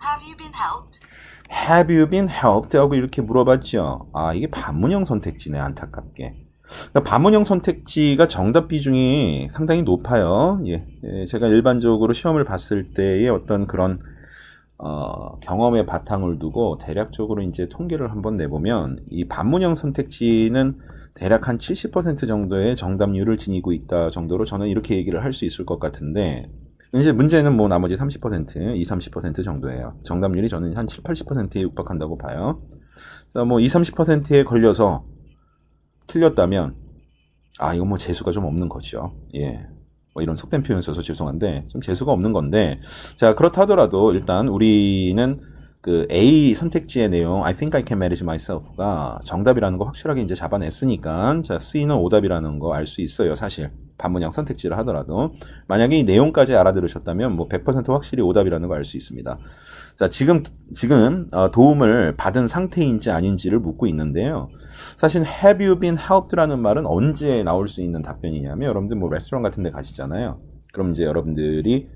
[SPEAKER 3] Have you been helped?
[SPEAKER 1] Have you been helped? 하고 이렇게 물어봤죠. 아, 이게 반문형 선택지네, 안타깝게. 그러니까 반문형 선택지가 정답 비중이 상당히 높아요. 예, 제가 일반적으로 시험을 봤을 때의 어떤 그런 경험의 바탕을 두고 대략적으로 이제 통계를 한번 내보면 이 반문형 선택지는 대략 한 70% 정도의 정답률을 지니고 있다 정도로 저는 이렇게 얘기를 할 수 있을 것 같은데, 이제 문제는 뭐 나머지 30%, 20, 30% 정도예요. 정답률이 저는 한 7, 80%에 육박한다고 봐요. 자, 뭐 20, 30%에 걸려서 틀렸다면, 이거 뭐 재수가 좀 없는 거죠. 예. 뭐 이런 속된 표현 써서 죄송한데, 좀 재수가 없는 건데, 자, 그렇다 하더라도 일단 우리는 그 A 선택지의 내용, I think I can manage myself가 정답이라는 거 확실하게 이제 잡아냈으니까, 자, C는 오답이라는 거 알 수 있어요, 사실. 반문형 선택지를 하더라도. 만약에 이 내용까지 알아들으셨다면, 뭐 100% 확실히 오답이라는 거 알 수 있습니다. 자, 지금 도움을 받은 상태인지 아닌지를 묻고 있는데요. 사실 have you been helped라는 말은 언제 나올 수 있는 답변이냐면, 여러분들 뭐 레스토랑 같은 데 가시잖아요. 그럼 이제 여러분들이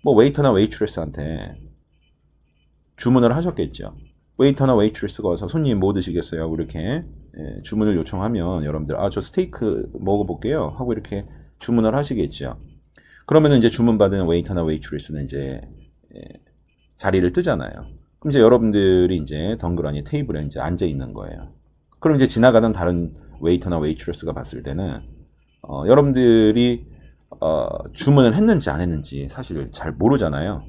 [SPEAKER 1] 뭐 웨이터나 웨이트레스한테 주문을 하셨겠죠. 웨이터나 웨이트레스가 와서 손님 뭐 드시겠어요? 이렇게 주문을 요청하면 여러분들 저 스테이크 먹어볼게요 하고 이렇게 주문을 하시겠죠. 그러면 이제 주문받은 웨이터나 웨이트레스는 이제 자리를 뜨잖아요. 그럼 이제 여러분들이 이제 덩그러니 테이블에 이제 앉아 있는 거예요. 그럼 이제 지나가던 다른 웨이터나 웨이트레스가 봤을 때는 여러분들이 주문을 했는지 안 했는지 사실 잘 모르잖아요.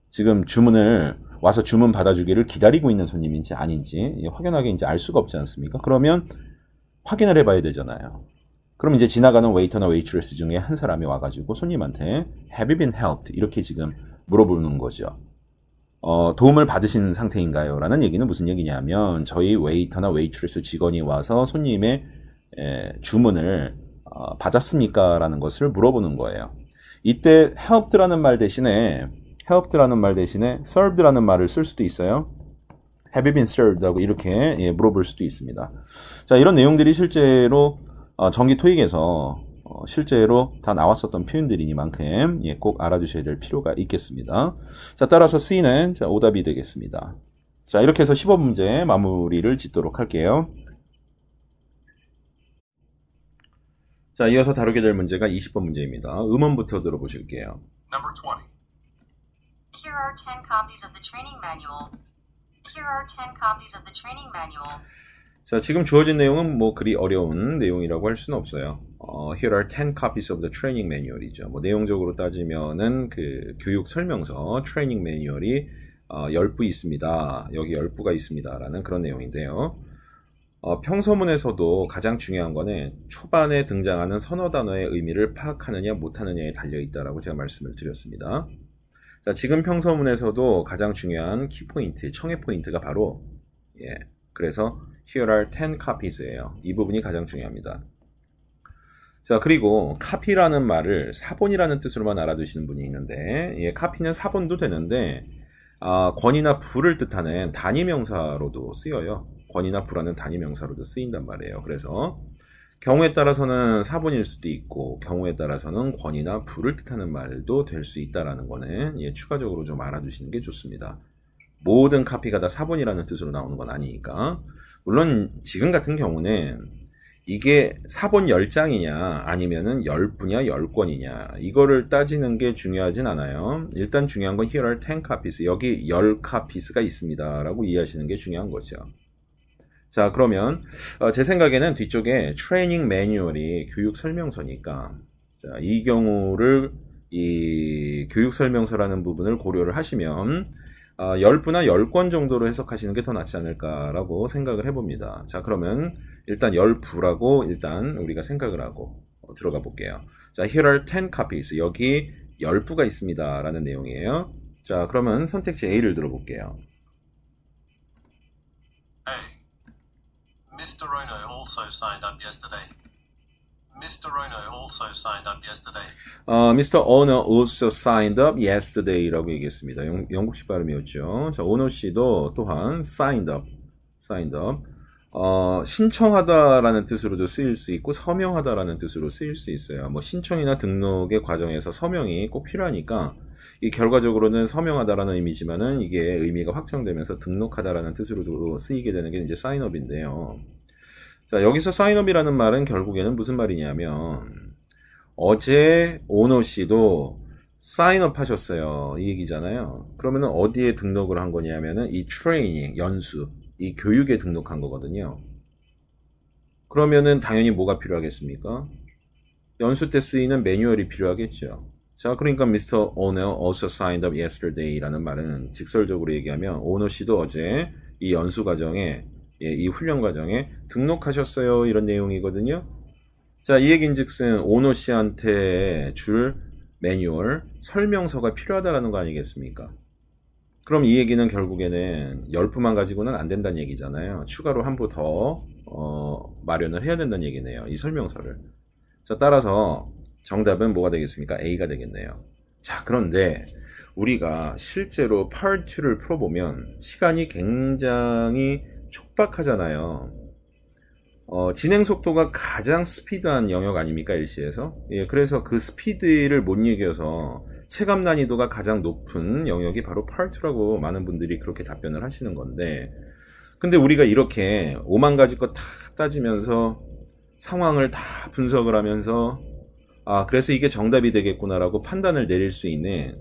[SPEAKER 1] 지금 주문을 와서 주문 받아주기를 기다리고 있는 손님인지 아닌지 확연하게 이제 알 수가 없지 않습니까? 그러면 확인을 해봐야 되잖아요. 그럼 이제 지나가는 웨이터나 웨이트레스 중에 한 사람이 와가지고 손님한테 Have you been helped? 이렇게 지금 물어보는 거죠. 도움을 받으신 상태인가요? 라는 얘기는 무슨 얘기냐면 저희 웨이터나 웨이트레스 직원이 와서 손님의 주문을 받았습니까? 라는 것을 물어보는 거예요. 이때 helped라는 말 대신에 served라는 말을 쓸 수도 있어요. Have you been served? 하고 이렇게 물어볼 수도 있습니다. 자, 이런 내용들이 실제로 정기 토익에서 실제로 다 나왔었던 표현들이니만큼 꼭 알아두셔야 될 필요가 있겠습니다. 자, 따라서 C는 오답이 되겠습니다. 자, 이렇게 해서 15문제 마무리를 짓도록 할게요. 자, 이어서 다루게 될 문제가 20번 문제입니다. 음원부터 들어보실게요.
[SPEAKER 2] Number 20.
[SPEAKER 3] Here are 10 copies of the training manual. Here are 10 copies of the training manual.
[SPEAKER 1] 자, 지금 주어진 내용은 뭐 그리 어려운 내용이라고 할 수는 없어요. Here are 10 copies of the training manual이죠. 뭐 내용적으로 따지면은 그 교육 설명서 트레이닝 매뉴얼이 10부 있습니다. 여기 10부가 있습니다. 라는 그런 내용인데요. 평서문에서도 가장 중요한 거는 초반에 등장하는 선어 단어의 의미를 파악하느냐 못하느냐에 달려있다라고 제가 말씀을 드렸습니다. 자, 지금 평서문에서도 가장 중요한 키포인트, 청해 포인트가 바로 그래서 Here are 10 copies예요. 이 부분이 가장 중요합니다. 자, 그리고 카피라는 말을 사본이라는 뜻으로만 알아두시는 분이 있는데 카피는 사본도 되는데 권이나 부를 뜻하는 단위명사로도 쓰여요. 권이나 부라는 단위명사로도 쓰인단 말이에요. 그래서 경우에 따라서는 사본일 수도 있고 경우에 따라서는 권이나 부를 뜻하는 말도 될 수 있다는 거는 추가적으로 좀 알아두시는 게 좋습니다. 모든 카피가 다 사본이라는 뜻으로 나오는 건 아니니까. 물론 지금 같은 경우는 이게 사본 10장이냐 아니면은 10부냐 10권이냐 이거를 따지는 게 중요하진 않아요. 일단 중요한 건 Here are 10 copies. 여기 10copies가 있습니다 라고 이해하시는 게 중요한 거죠. 자, 그러면 제 생각에는 뒤쪽에 트레이닝 매뉴얼이 교육 설명서니까 자, 이 경우를 이 교육 설명서라는 부분을 고려를 하시면 10부나 10권 정도로 해석하시는 게 더 낫지 않을까라고 생각을 해봅니다. 자, 그러면 일단 10부라고 일단 우리가 생각을 하고 들어가 볼게요. 자, Here are 10 copies. 여기 10부가 있습니다 라는 내용이에요. 자, 그러면 선택지 A를 들어볼게요.
[SPEAKER 2] A. Mr. Rono also signed up yesterday. Mr. Rono also signed up yesterday.
[SPEAKER 1] Mr. Ono also signed up yesterday라고 얘기했습니다. 영국식 발음이었죠. 자, 오노 씨도 또한 signed up. 신청하다라는 뜻으로도 쓰일 수 있고 서명하다라는 뜻으로 쓰일 수 있어요. 뭐 신청이나 등록의 과정에서 서명이 꼭 필요하니까 이 결과적으로는 서명하다라는 의미지만은 이게 의미가 확장되면서 등록하다라는 뜻으로도 쓰이게 되는 게 이제 사인업인데요. 자, 여기서 사인업이라는 말은 결국에는 무슨 말이냐면 어제 오노 씨도 사인업 하셨어요. 이 얘기잖아요. 그러면은 어디에 등록을 한 거냐면은 이 트레이닝, 연수, 이 교육에 등록한 거거든요. 그러면은 당연히 뭐가 필요하겠습니까? 연수 때 쓰이는 매뉴얼이 필요하겠죠. 자, 그러니까 Mr. Owner also signed up yesterday라는 말은 직설적으로 얘기하면 오너 씨도 어제 이 연수 과정에, 이 훈련 과정에 등록하셨어요. 이런 내용이거든요. 자, 이 얘기인즉슨 오너 씨한테 줄 매뉴얼, 설명서가 필요하다는 거 아니겠습니까? 그럼 이 얘기는 결국에는 10부만 가지고는 안 된다는 얘기잖아요. 추가로 한 부 더 마련을 해야 된다는 얘기네요. 이 설명서를. 자, 따라서 정답은 뭐가 되겠습니까? A가 되겠네요. 자, 그런데 우리가 실제로 Part 2를 풀어보면 시간이 굉장히 촉박하잖아요. 진행 속도가 가장 스피드한 영역 아닙니까? 일시에서. 예, 그래서 그 스피드를 못 이겨서 체감 난이도가 가장 높은 영역이 바로 Part 2라고 많은 분들이 그렇게 답변을 하시는 건데, 근데 우리가 이렇게 5만 가지 거 다 따지면서 상황을 다 분석을 하면서 그래서 이게 정답이 되겠구나라고 판단을 내릴 수 있는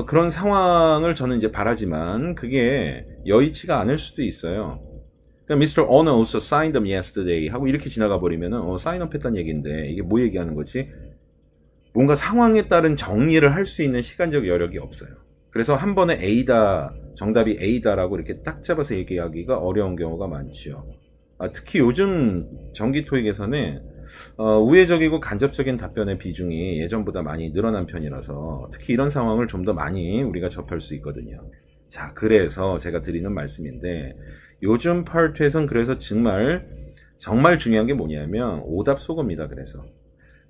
[SPEAKER 1] 그런 상황을 저는 이제 바라지만 그게 여의치가 않을 수도 있어요. 그러니까 Mr. Owner also signed them yesterday 하고 이렇게 지나가 버리면은 사인업 했다는 얘기인데 이게 뭐 얘기하는 거지? 뭔가 상황에 따른 정리를 할 수 있는 시간적 여력이 없어요. 그래서 한 번에 A다, 정답이 A다라고 이렇게 딱 잡아서 얘기하기가 어려운 경우가 많죠. 특히 요즘 정기 토익에서는 우회적이고 간접적인 답변의 비중이 예전보다 많이 늘어난 편이라서 특히 이런 상황을 좀 더 많이 우리가 접할 수 있거든요. 자, 그래서 제가 드리는 말씀인데 요즘 파트에선 그래서 정말 중요한 게 뭐냐면 오답 소거입니다. 그래서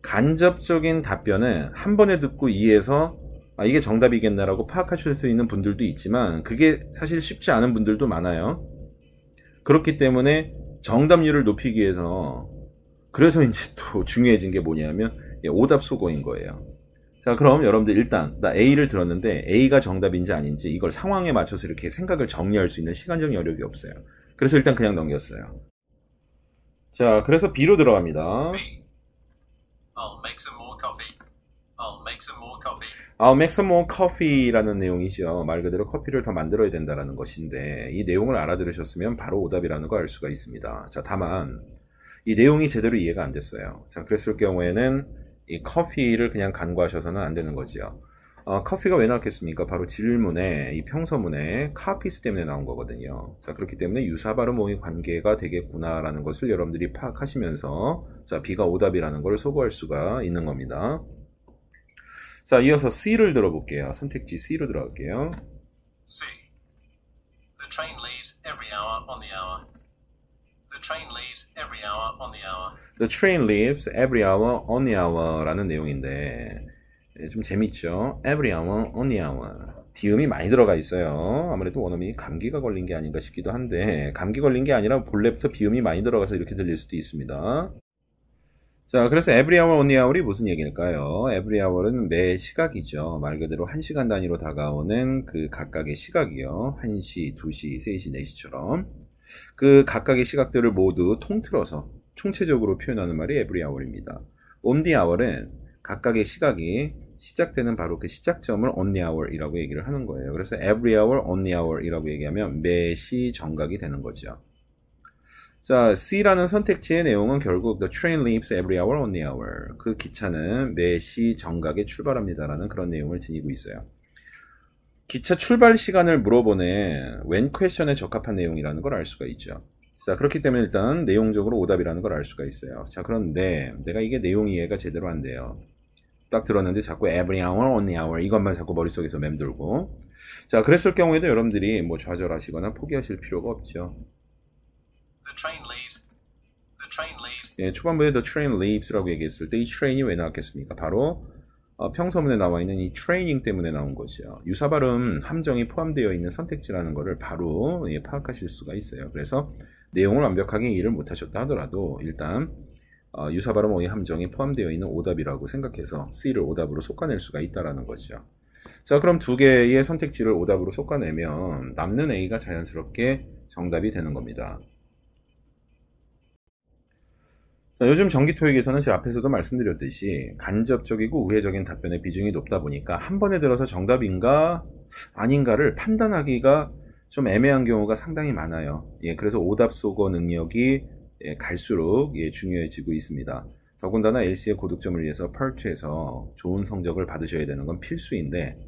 [SPEAKER 1] 간접적인 답변은 한 번에 듣고 이해해서 이게 정답이겠나라고 파악하실 수 있는 분들도 있지만 그게 사실 쉽지 않은 분들도 많아요. 그렇기 때문에 정답률을 높이기 위해서 그래서 이제 또 중요해진 게 뭐냐면 오답 소거인 거예요. 자, 그럼 여러분들 일단 나 A를 들었는데 A가 정답인지 아닌지 이걸 상황에 맞춰서 이렇게 생각을 정리할 수 있는 시간적 여력이 없어요. 그래서 일단 그냥 넘겼어요. 자, 그래서 B로 들어갑니다.
[SPEAKER 2] B. I'll make some more coffee. I'll make some more coffee.
[SPEAKER 1] I'll make some more coffee라는 내용이죠. 말 그대로 커피를 더 만들어야 된다는 것인데 이 내용을 알아들으셨으면 바로 오답이라는 거 알 수가 있습니다. 자, 다만 이 내용이 제대로 이해가 안 됐어요. 자, 그랬을 경우에는 이 커피를 그냥 간과하셔서는 안 되는 거죠. 커피가 왜 나왔겠습니까? 바로 질문에, 이 평서문에 카피스 때문에 나온 거거든요. 자, 그렇기 때문에 유사 발음 모의 관계가 되겠구나라는 것을 여러분들이 파악하시면서 자, B가 오답이라는 걸 소거할 수가 있는 겁니다. 자, 이어서 C를 들어볼게요. 선택지 C로 들어갈게요.
[SPEAKER 2] C. The train leaves every hour on the hour. The train leaves every hour on the hour.
[SPEAKER 1] The train leaves every hour on the hour 라는 내용인데 좀 재밌죠? Every hour on the hour. 비음이 많이 들어가 있어요. 아무래도 원어민이 감기가 걸린 게 아닌가 싶기도 한데 감기 걸린 게 아니라 본래부터 비음이 많이 들어가서 이렇게 들릴 수도 있습니다. 자, 그래서 every hour on the hour이 무슨 얘기일까요? every hour은 매 시각이죠. 말 그대로 1시간 단위로 다가오는 그 각각의 시각이요. 1시, 2시, 3시, 4시처럼 그 각각의 시각들을 모두 통틀어서 총체적으로 표현하는 말이 every hour입니다. on the hour은 각각의 시각이 시작되는 바로 그 시작점을 on the hour 이라고 얘기를 하는 거예요. 그래서 every hour on the hour 이라고 얘기하면 매시 정각이 되는 거죠. 자, C라는 선택지의 내용은 결국 the train leaves every hour on the hour. 그 기차는 매시 정각에 출발합니다라는 그런 내용을 지니고 있어요. 기차 출발 시간을 물어보는 when question에 적합한 내용이라는 걸 알 수가 있죠. 자, 그렇기 때문에 일단 내용적으로 오답이라는 걸 알 수가 있어요. 자, 그런데 내가 이게 내용 이해가 제대로 안 돼요. 딱 들었는데 자꾸 every hour on the hour 이것만 자꾸 머릿속에서 맴돌고. 자, 그랬을 경우에도 여러분들이 뭐 좌절하시거나 포기하실 필요가 없죠.
[SPEAKER 2] The train leaves. The train leaves.
[SPEAKER 1] 예, 초반부에 the train leaves라고 얘기했을 때 이 train이 왜 나왔겠습니까? 바로 평서문에 나와 있는 이 트레이닝 때문에 나온 것이요. 유사 발음 함정이 포함되어 있는 선택지라는 것을 바로 파악하실 수가 있어요. 그래서 내용을 완벽하게 이해를 못하셨다 하더라도 일단 유사 발음 오해 함정이 포함되어 있는 오답이라고 생각해서 C를 오답으로 솎아낼 수가 있다는 거죠. 자, 그럼 두 개의 선택지를 오답으로 솎아내면 남는 A가 자연스럽게 정답이 되는 겁니다. 자, 요즘 정기 토익에서는 제가 앞에서도 말씀드렸듯이 간접적이고 우회적인 답변의 비중이 높다 보니까 한 번에 들어서 정답인가 아닌가를 판단하기가 좀 애매한 경우가 상당히 많아요. 예, 그래서 오답 속어 능력이 갈수록 중요해지고 있습니다. 더군다나 LC의 고득점을 위해서 펄2에서 좋은 성적을 받으셔야 되는 건 필수인데,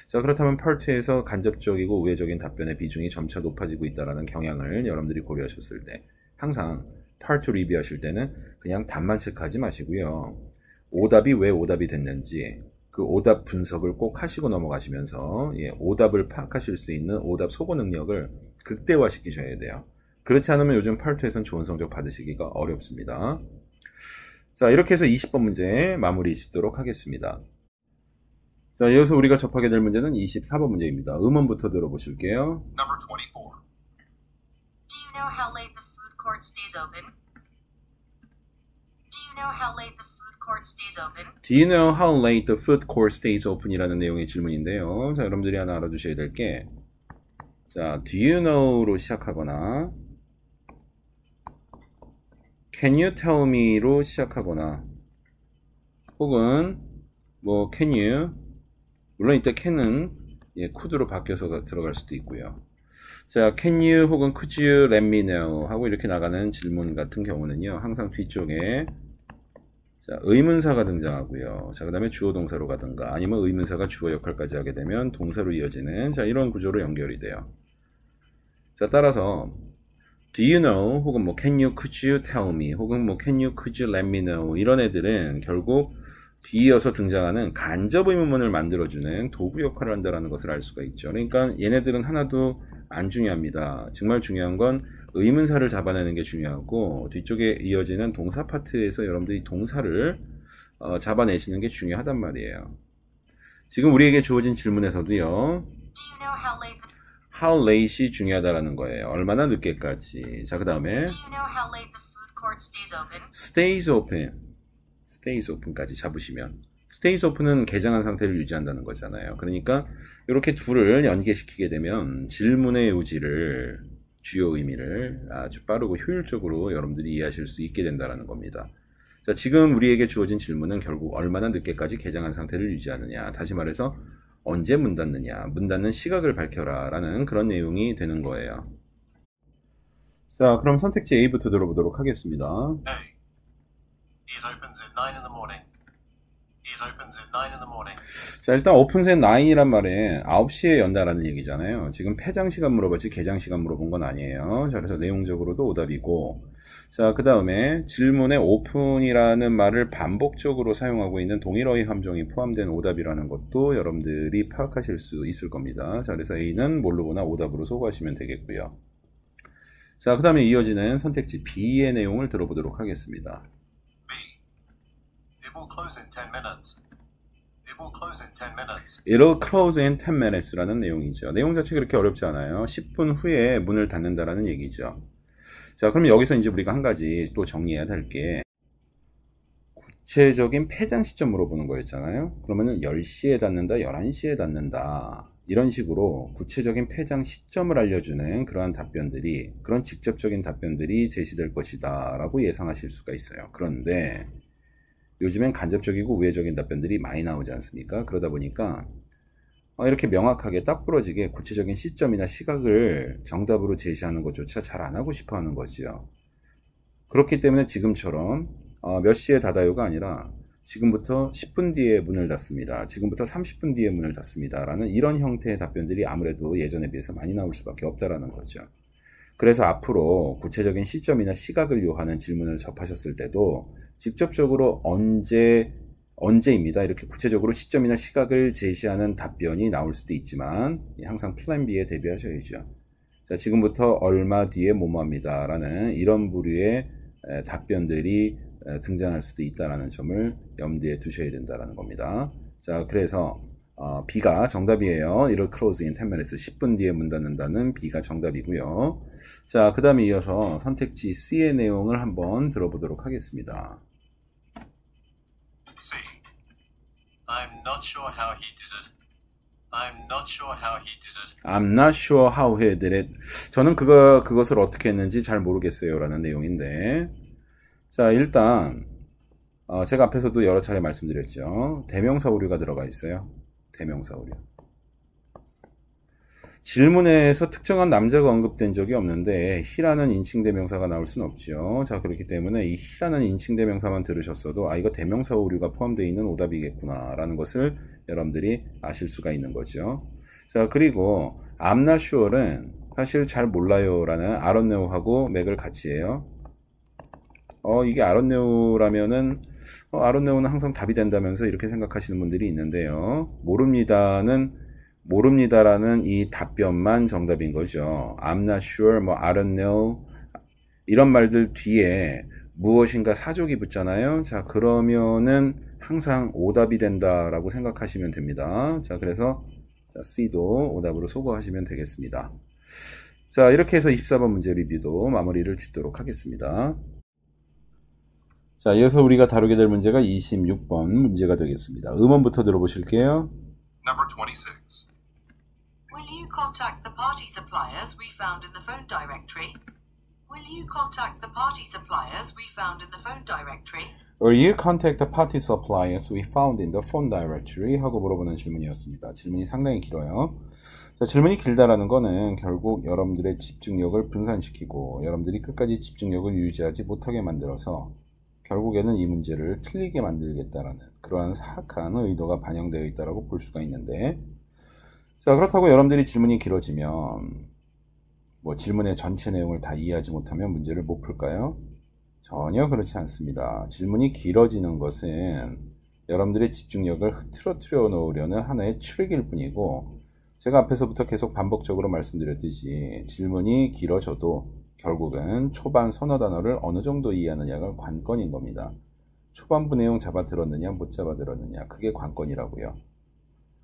[SPEAKER 1] 자, 그렇다면 펄2에서 간접적이고 우회적인 답변의 비중이 점차 높아지고 있다는 경향을 여러분들이 고려하셨을 때 항상 펄2 리뷰하실 때는 그냥 답만 체크하지 마시고요. 오답이 왜 오답이 됐는지 그 오답 분석을 꼭 하시고 넘어가시면서 오답을 파악하실 수 있는 오답 소거 능력을 극대화시키셔야 돼요. 그렇지 않으면 요즘 펄2에서는 좋은 성적 받으시기가 어렵습니다. 자, 이렇게 해서 20번 문제 마무리 짓도록 하겠습니다. 자, 이어서 우리가 접하게 될 문제는 24번 문제입니다. 음원부터 들어보실게요.
[SPEAKER 2] Number 24.
[SPEAKER 3] Do you know how late the food court stays open? Do you know how late the food court stays open?
[SPEAKER 1] Do you know how late the food court stays open? 이라는 내용의 질문인데요. 자, 여러분들이 하나 알아두셔야 될 게, 자, do you know로 시작하거나 can you tell me로 시작하거나 혹은 뭐 can you, 물론 이때 can은 could로 바뀌어서 들어갈 수도 있고요. 자, can you 혹은 could you let me know 하고 이렇게 나가는 질문 같은 경우는요, 항상 뒤쪽에 자, 의문사가 등장하고요. 자, 그 다음에 주어 동사로 가든가 아니면 의문사가 주어 역할까지 하게 되면 동사로 이어지는, 자, 이런 구조로 연결이 돼요. 자, 따라서 do you know 혹은 뭐 can you, could you tell me 혹은 뭐 can you, could you let me know 이런 애들은 결국 뒤이어서 등장하는 간접 의문문을 만들어주는 도구 역할을 한다는 것을 알 수가 있죠. 그러니까 얘네들은 하나도 안 중요합니다. 정말 중요한 건 의문사를 잡아내는 게 중요하고 뒤쪽에 이어지는 동사 파트에서 여러분들이 동사를 잡아내시는 게 중요하단 말이에요. 지금 우리에게 주어진 질문에서도요,
[SPEAKER 3] Do you know how late the
[SPEAKER 1] how late이 중요하다라는 거예요. 얼마나 늦게까지. 자, 그 다음에
[SPEAKER 3] Do you know how late the food court stays open?
[SPEAKER 1] stays open. stays open까지 잡으시면, stays open은 개장한 상태를 유지한다는 거잖아요. 그러니까 이렇게 둘을 연계시키게 되면 질문의 요지를, 주요 의미를 아주 빠르고 효율적으로 여러분들이 이해하실 수 있게 된다는 겁니다. 자, 지금 우리에게 주어진 질문은 결국 얼마나 늦게까지 개장한 상태를 유지하느냐, 다시 말해서 언제 문 닫느냐, 문 닫는 시각을 밝혀라 라는 그런 내용이 되는 거예요. 자, 그럼 선택지 A부터 들어보도록 하겠습니다.
[SPEAKER 2] A. It opens at 9 in the morning. It opens at 9 in the morning.
[SPEAKER 1] 자, 일단 opens at 9이란 말에 9시에 연다라는 얘기잖아요. 지금 폐장 시간 물어봤지 개장 시간 물어본 건 아니에요. 자, 그래서 내용적으로도 오답이고, 자, 그 다음에 질문에 open이라는 말을 반복적으로 사용하고 있는 동일어휘 함정이 포함된 오답이라는 것도 여러분들이 파악하실 수 있을 겁니다. 자, 그래서 A는 모르거나 오답으로 소거하시면 되겠고요. 자, 그 다음에 이어지는 선택지 B의 내용을 들어보도록 하겠습니다.
[SPEAKER 2] B. It will close in 10 minutes. It will close in 10 minutes.
[SPEAKER 1] It'll close in 10 minutes라는 내용이죠. 내용 자체가 그렇게 어렵지 않아요. 10분 후에 문을 닫는다라는 얘기죠. 자, 그럼 여기서 이제 우리가 한 가지 또 정리해야 될 게, 구체적인 폐장 시점 물어보는 거였잖아요. 그러면은 10시에 닫는다, 11시에 닫는다, 이런 식으로 구체적인 폐장 시점을 알려주는 그러한 답변들이, 그런 직접적인 답변들이 제시될 것이다 라고 예상하실 수가 있어요. 그런데 요즘엔 간접적이고 우회적인 답변들이 많이 나오지 않습니까? 그러다 보니까 이렇게 명확하게 딱 부러지게 구체적인 시점이나 시각을 정답으로 제시하는 것조차 잘 안 하고 싶어 하는 거죠. 그렇기 때문에 지금처럼 몇 시에 닫아요가 아니라 지금부터 10분 뒤에 문을 닫습니다, 지금부터 30분 뒤에 문을 닫습니다 라는 이런 형태의 답변들이 아무래도 예전에 비해서 많이 나올 수밖에 없다라는 거죠. 그래서 앞으로 구체적인 시점이나 시각을 요하는 질문을 접하셨을 때도 직접적으로 언제입니다, 이렇게 구체적으로 시점이나 시각을 제시하는 답변이 나올 수도 있지만 항상 플랜 B에 대비하셔야죠. 자, 지금부터 얼마 뒤에 뭐뭐합니다 라는 이런 부류의 답변들이 등장할 수도 있다는 점을 염두에 두셔야 된다는 겁니다. 자, 그래서 B가 정답이에요. It'll close in 10 minutes. 10분 뒤에 문 닫는다는 B가 정답이고요. 자, 그 다음에 이어서 선택지 C의 내용을 한번 들어보도록 하겠습니다.
[SPEAKER 2] C. I'm not sure how he did it. I'm not sure how he did it.
[SPEAKER 1] I'm not sure how he did it. 저는 그것을 어떻게 했는지 잘 모르겠어요 라는 내용인데, 자, 일단 제가 앞에서도 여러 차례 말씀드렸죠. 대명사 오류가 들어가 있어요. 대명사 오류. 질문에서 특정한 남자가 언급된 적이 없는데 he라는 인칭 대명사가 나올 수는 없죠. 자, 그렇기 때문에 이 he라는 인칭 대명사만 들으셨어도 이거 대명사 오류가 포함되어 있는 오답이겠구나 라는 것을 여러분들이 아실 수가 있는 거죠. 자, 그리고 I'm not sure는 사실 잘 몰라요 라는 I don't know하고 맥을 같이 해요. 이게 I don't know라면은 I don't know는 항상 답이 된다면서 이렇게 생각하시는 분들이 있는데요. 모릅니다라는 이 답변만 정답인 거죠. I'm not sure, I don't know 이런 말들 뒤에 무엇인가 사족이 붙잖아요. 자, 그러면은 항상 오답이 된다라고 생각하시면 됩니다. 자, 그래서 C도 오답으로 소거하시면 되겠습니다. 자, 이렇게 해서 24번 문제 리뷰도 마무리를 짓도록 하겠습니다. 자, 이어서 우리가 다루게 될 문제가 26번 문제가 되겠습니다. 음원부터 들어보실게요.
[SPEAKER 4] Number 26.
[SPEAKER 3] Will you contact the party suppliers we found in the phone directory? Will you contact the party suppliers we found in the phone directory?
[SPEAKER 1] Will you contact the party suppliers we found in the phone directory? 하고 물어보는 질문이었습니다. 질문이 상당히 길어요. 자, 질문이 길다라는 거는 결국 여러분들의 집중력을 분산시키고 여러분들이 끝까지 집중력을 유지하지 못하게 만들어서 결국에는 이 문제를 틀리게 만들겠다라는 그러한 사악한 의도가 반영되어 있다고 볼 수가 있는데, 자, 그렇다고 여러분들이 질문이 길어지면 질문의 전체 내용을 다 이해하지 못하면 문제를 못 풀까요? 전혀 그렇지 않습니다. 질문이 길어지는 것은 여러분들의 집중력을 흐트러뜨려 놓으려는 하나의 트릭일 뿐이고, 제가 앞에서부터 계속 반복적으로 말씀드렸듯이 질문이 길어져도 결국은 초반 서너 단어를 어느 정도 이해하느냐가 관건인 겁니다. 초반부 내용 잡아들었느냐 못 잡아들었느냐, 그게 관건이라고요.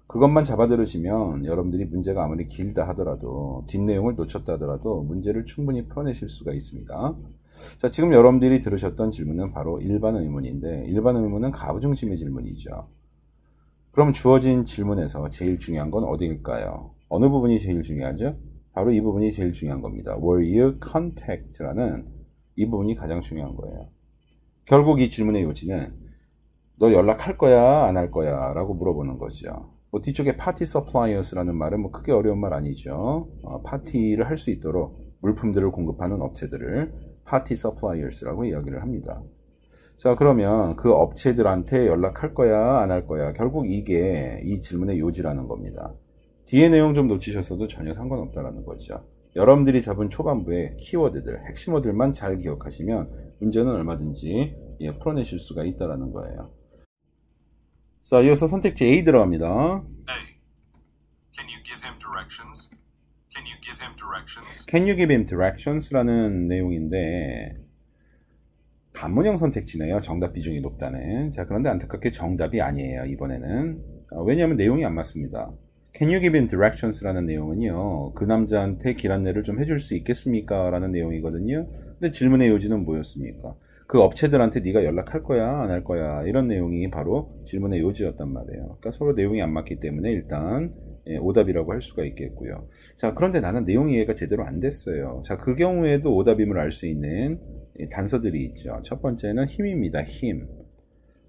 [SPEAKER 1] 그것만 잡아들으시면 여러분들이 문제가 아무리 길다 하더라도 뒷내용을 놓쳤다 하더라도 문제를 충분히 풀어내실 수가 있습니다. 자, 지금 여러분들이 들으셨던 질문은 바로 일반 의문인데, 일반 의문은 가부중심의 질문이죠. 그럼 주어진 질문에서 제일 중요한 건 어디일까요? 어느 부분이 제일 중요하죠? 바로 이 부분이 제일 중요한 겁니다. Were you contact라는 이 부분이 가장 중요한 거예요. 결국 이 질문의 요지는 너 연락할 거야 안 할 거야 라고 물어보는 거죠. 뒤쪽에 party suppliers라는 말은 크게 어려운 말 아니죠. 파티를 할 수 있도록 물품들을 공급하는 업체들을 party suppliers라고 이야기를 합니다. 자, 그러면 그 업체들한테 연락할 거야 안 할 거야, 결국 이게 이 질문의 요지라는 겁니다. 뒤에 내용 좀 놓치셨어도 전혀 상관없다라는 거죠. 여러분들이 잡은 초반부의 키워드들, 핵심어들만 잘 기억하시면 문제는 얼마든지 풀어내실 수가 있다라는 거예요. 자, 이어서 선택지 A 들어갑니다.
[SPEAKER 4] A. Can you give him directions? Can you give him directions?
[SPEAKER 1] Can you give him directions라는 내용인데 반문형 선택지네요. 정답 비중이 높다는. 자, 그런데 안타깝게 정답이 아니에요, 이번에는. 왜냐하면 내용이 안 맞습니다. Can you give him directions라는 내용은요, 그 남자한테 길 안내를 좀 해줄 수 있겠습니까? 라는 내용이거든요. 근데 질문의 요지는 뭐였습니까? 그 업체들한테 네가 연락할 거야 안 할 거야, 이런 내용이 바로 질문의 요지였단 말이에요. 그러니까 서로 내용이 안 맞기 때문에 일단 오답이라고 할 수가 있겠고요. 자, 그런데 나는 내용 이해가 제대로 안 됐어요. 자, 그 경우에도 오답임을 알 수 있는 단서들이 있죠. 첫 번째는 힘입니다. 힘.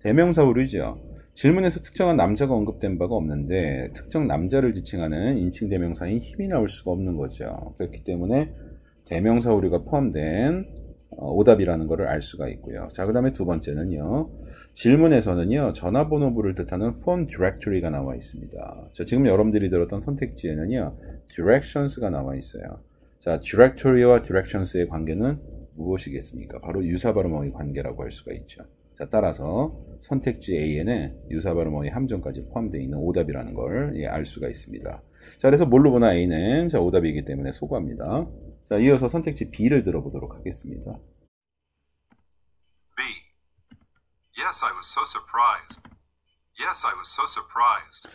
[SPEAKER 1] 대명사 오류죠. 질문에서 특정한 남자가 언급된 바가 없는데 특정 남자를 지칭하는 인칭 대명사인 힘이 나올 수가 없는 거죠. 그렇기 때문에 대명사 오류가 포함된 오답이라는 것을 알 수가 있고요. 자, 그 다음에 두 번째는요, 질문에서는요 전화번호부를 뜻하는 phone directory가 나와 있습니다. 자, 지금 여러분들이 들었던 선택지에는요 directions가 나와 있어요. 자, directory와 directions의 관계는 무엇이겠습니까? 바로 유사발음어의 관계라고 할 수가 있죠. 자, 따라서 선택지 A에는 유사발음어의 함정까지 포함되어 있는 오답이라는 걸 알 수가 있습니다. 자, 그래서 뭘로 보나 A는 오답이기 때문에 소거합니다. 자, 이어서 선택지 B를 들어보도록 하겠습니다.
[SPEAKER 4] B. Yes, I was so surprised. Yes, I was so surprised.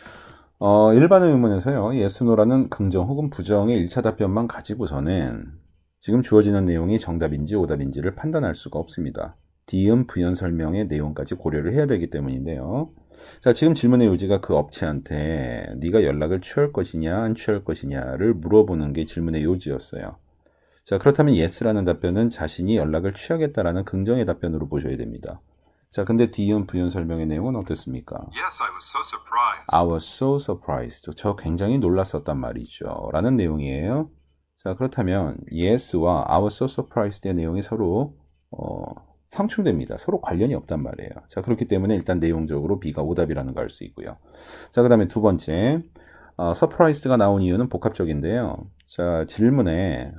[SPEAKER 1] 일반 의문에서요, yes, no라는 긍정 혹은 부정의 1차 답변만 가지고서는 지금 주어지는 내용이 정답인지 오답인지를 판단할 수가 없습니다. 디음 부연 설명의 내용까지 고려를 해야 되기 때문인데요. 자, 지금 질문의 요지가 그 업체한테 네가 연락을 취할 것이냐 안 취할 것이냐를 물어보는 게 질문의 요지였어요. 자, 그렇다면 yes라는 답변은 자신이 연락을 취하겠다라는 긍정의 답변으로 보셔야 됩니다. 자, 근데 뒤이은 부연 설명의 내용은 어떻습니까?
[SPEAKER 4] Yes, I was so surprised.
[SPEAKER 1] I was so surprised. 저 굉장히 놀랐었단 말이죠. 라는 내용이에요. 자, 그렇다면 yes와 I was so surprised의 내용이 서로 상충됩니다. 서로 관련이 없단 말이에요. 자, 그렇기 때문에 일단 내용적으로 B가 오답이라는 걸 알 수 있고요. 자, 그 다음에 두 번째, surprised가 나온 이유는 복합적인데요. 자, 질문에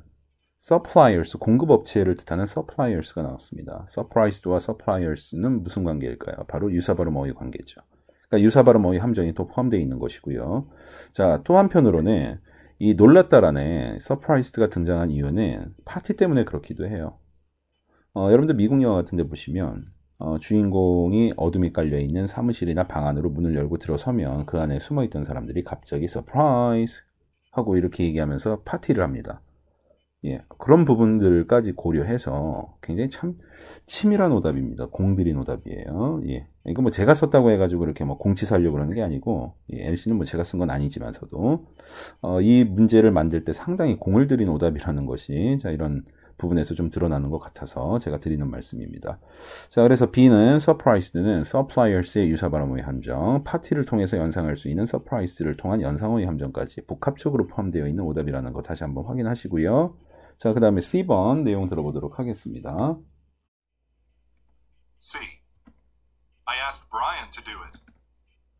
[SPEAKER 1] suppliers, 공급업체를 뜻하는 suppliers가 나왔습니다. surprised와 suppliers는 무슨 관계일까요? 바로 유사발음 어휘 관계죠. 그러니까 유사발음 어휘 함정이 또 포함되어 있는 것이고요. 자, 또 한편으로는 이 놀랐다란에 surprised가 등장한 이유는 파티 때문에 그렇기도 해요. 여러분들 미국 영화 같은 데 보시면 주인공이 어둠이 깔려있는 사무실이나 방 안으로 문을 열고 들어서면 그 안에 숨어있던 사람들이 갑자기 서프라이즈 하고 이렇게 얘기하면서 파티를 합니다. 예, 그런 부분들까지 고려해서 굉장히 참 치밀한 오답입니다. 공들인 오답이에요. 예, 이거 뭐 제가 썼다고 해가지고 이렇게 뭐 공치 살려고 그러는 게 아니고, 예, LC는 뭐 제가 쓴 건 아니지만서도 이 문제를 만들 때 상당히 공을 들인 오답이라는 것이 자 이런 부분에서 좀 드러나는 것 같아서 제가 드리는 말씀입니다. 자, 그래서 B는 surprised는 suppliers의 유사발음어의 함정, 파티를 통해서 연상할 수 있는 surprised를 통한 연상어의 함정까지 복합적으로 포함되어 있는 오답이라는 거 다시 한번 확인하시고요. 자, 그 다음에 C번 내용 들어보도록 하겠습니다.
[SPEAKER 4] C. I asked Brian to do it.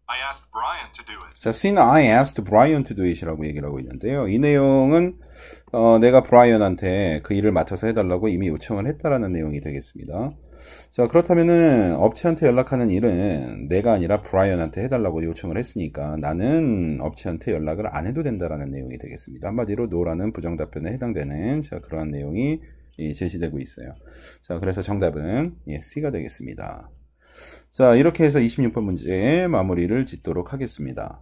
[SPEAKER 4] I asked Brian to do it.
[SPEAKER 1] 자, C는 I asked Brian to do it이라고 얘기를 하고 있는데요. 이 내용은 내가 브라이언한테 그 일을 맡아서 해달라고 이미 요청을 했다라는 내용이 되겠습니다. 자, 그렇다면은 업체한테 연락하는 일은 내가 아니라 브라이언한테 해달라고 요청을 했으니까 나는 업체한테 연락을 안 해도 된다라는 내용이 되겠습니다. 한마디로 no라는 부정답변에 해당되는 자 그러한 내용이 제시되고 있어요. 자, 그래서 정답은 C가 되겠습니다. 자, 이렇게 해서 26번 문제 마무리를 짓도록 하겠습니다.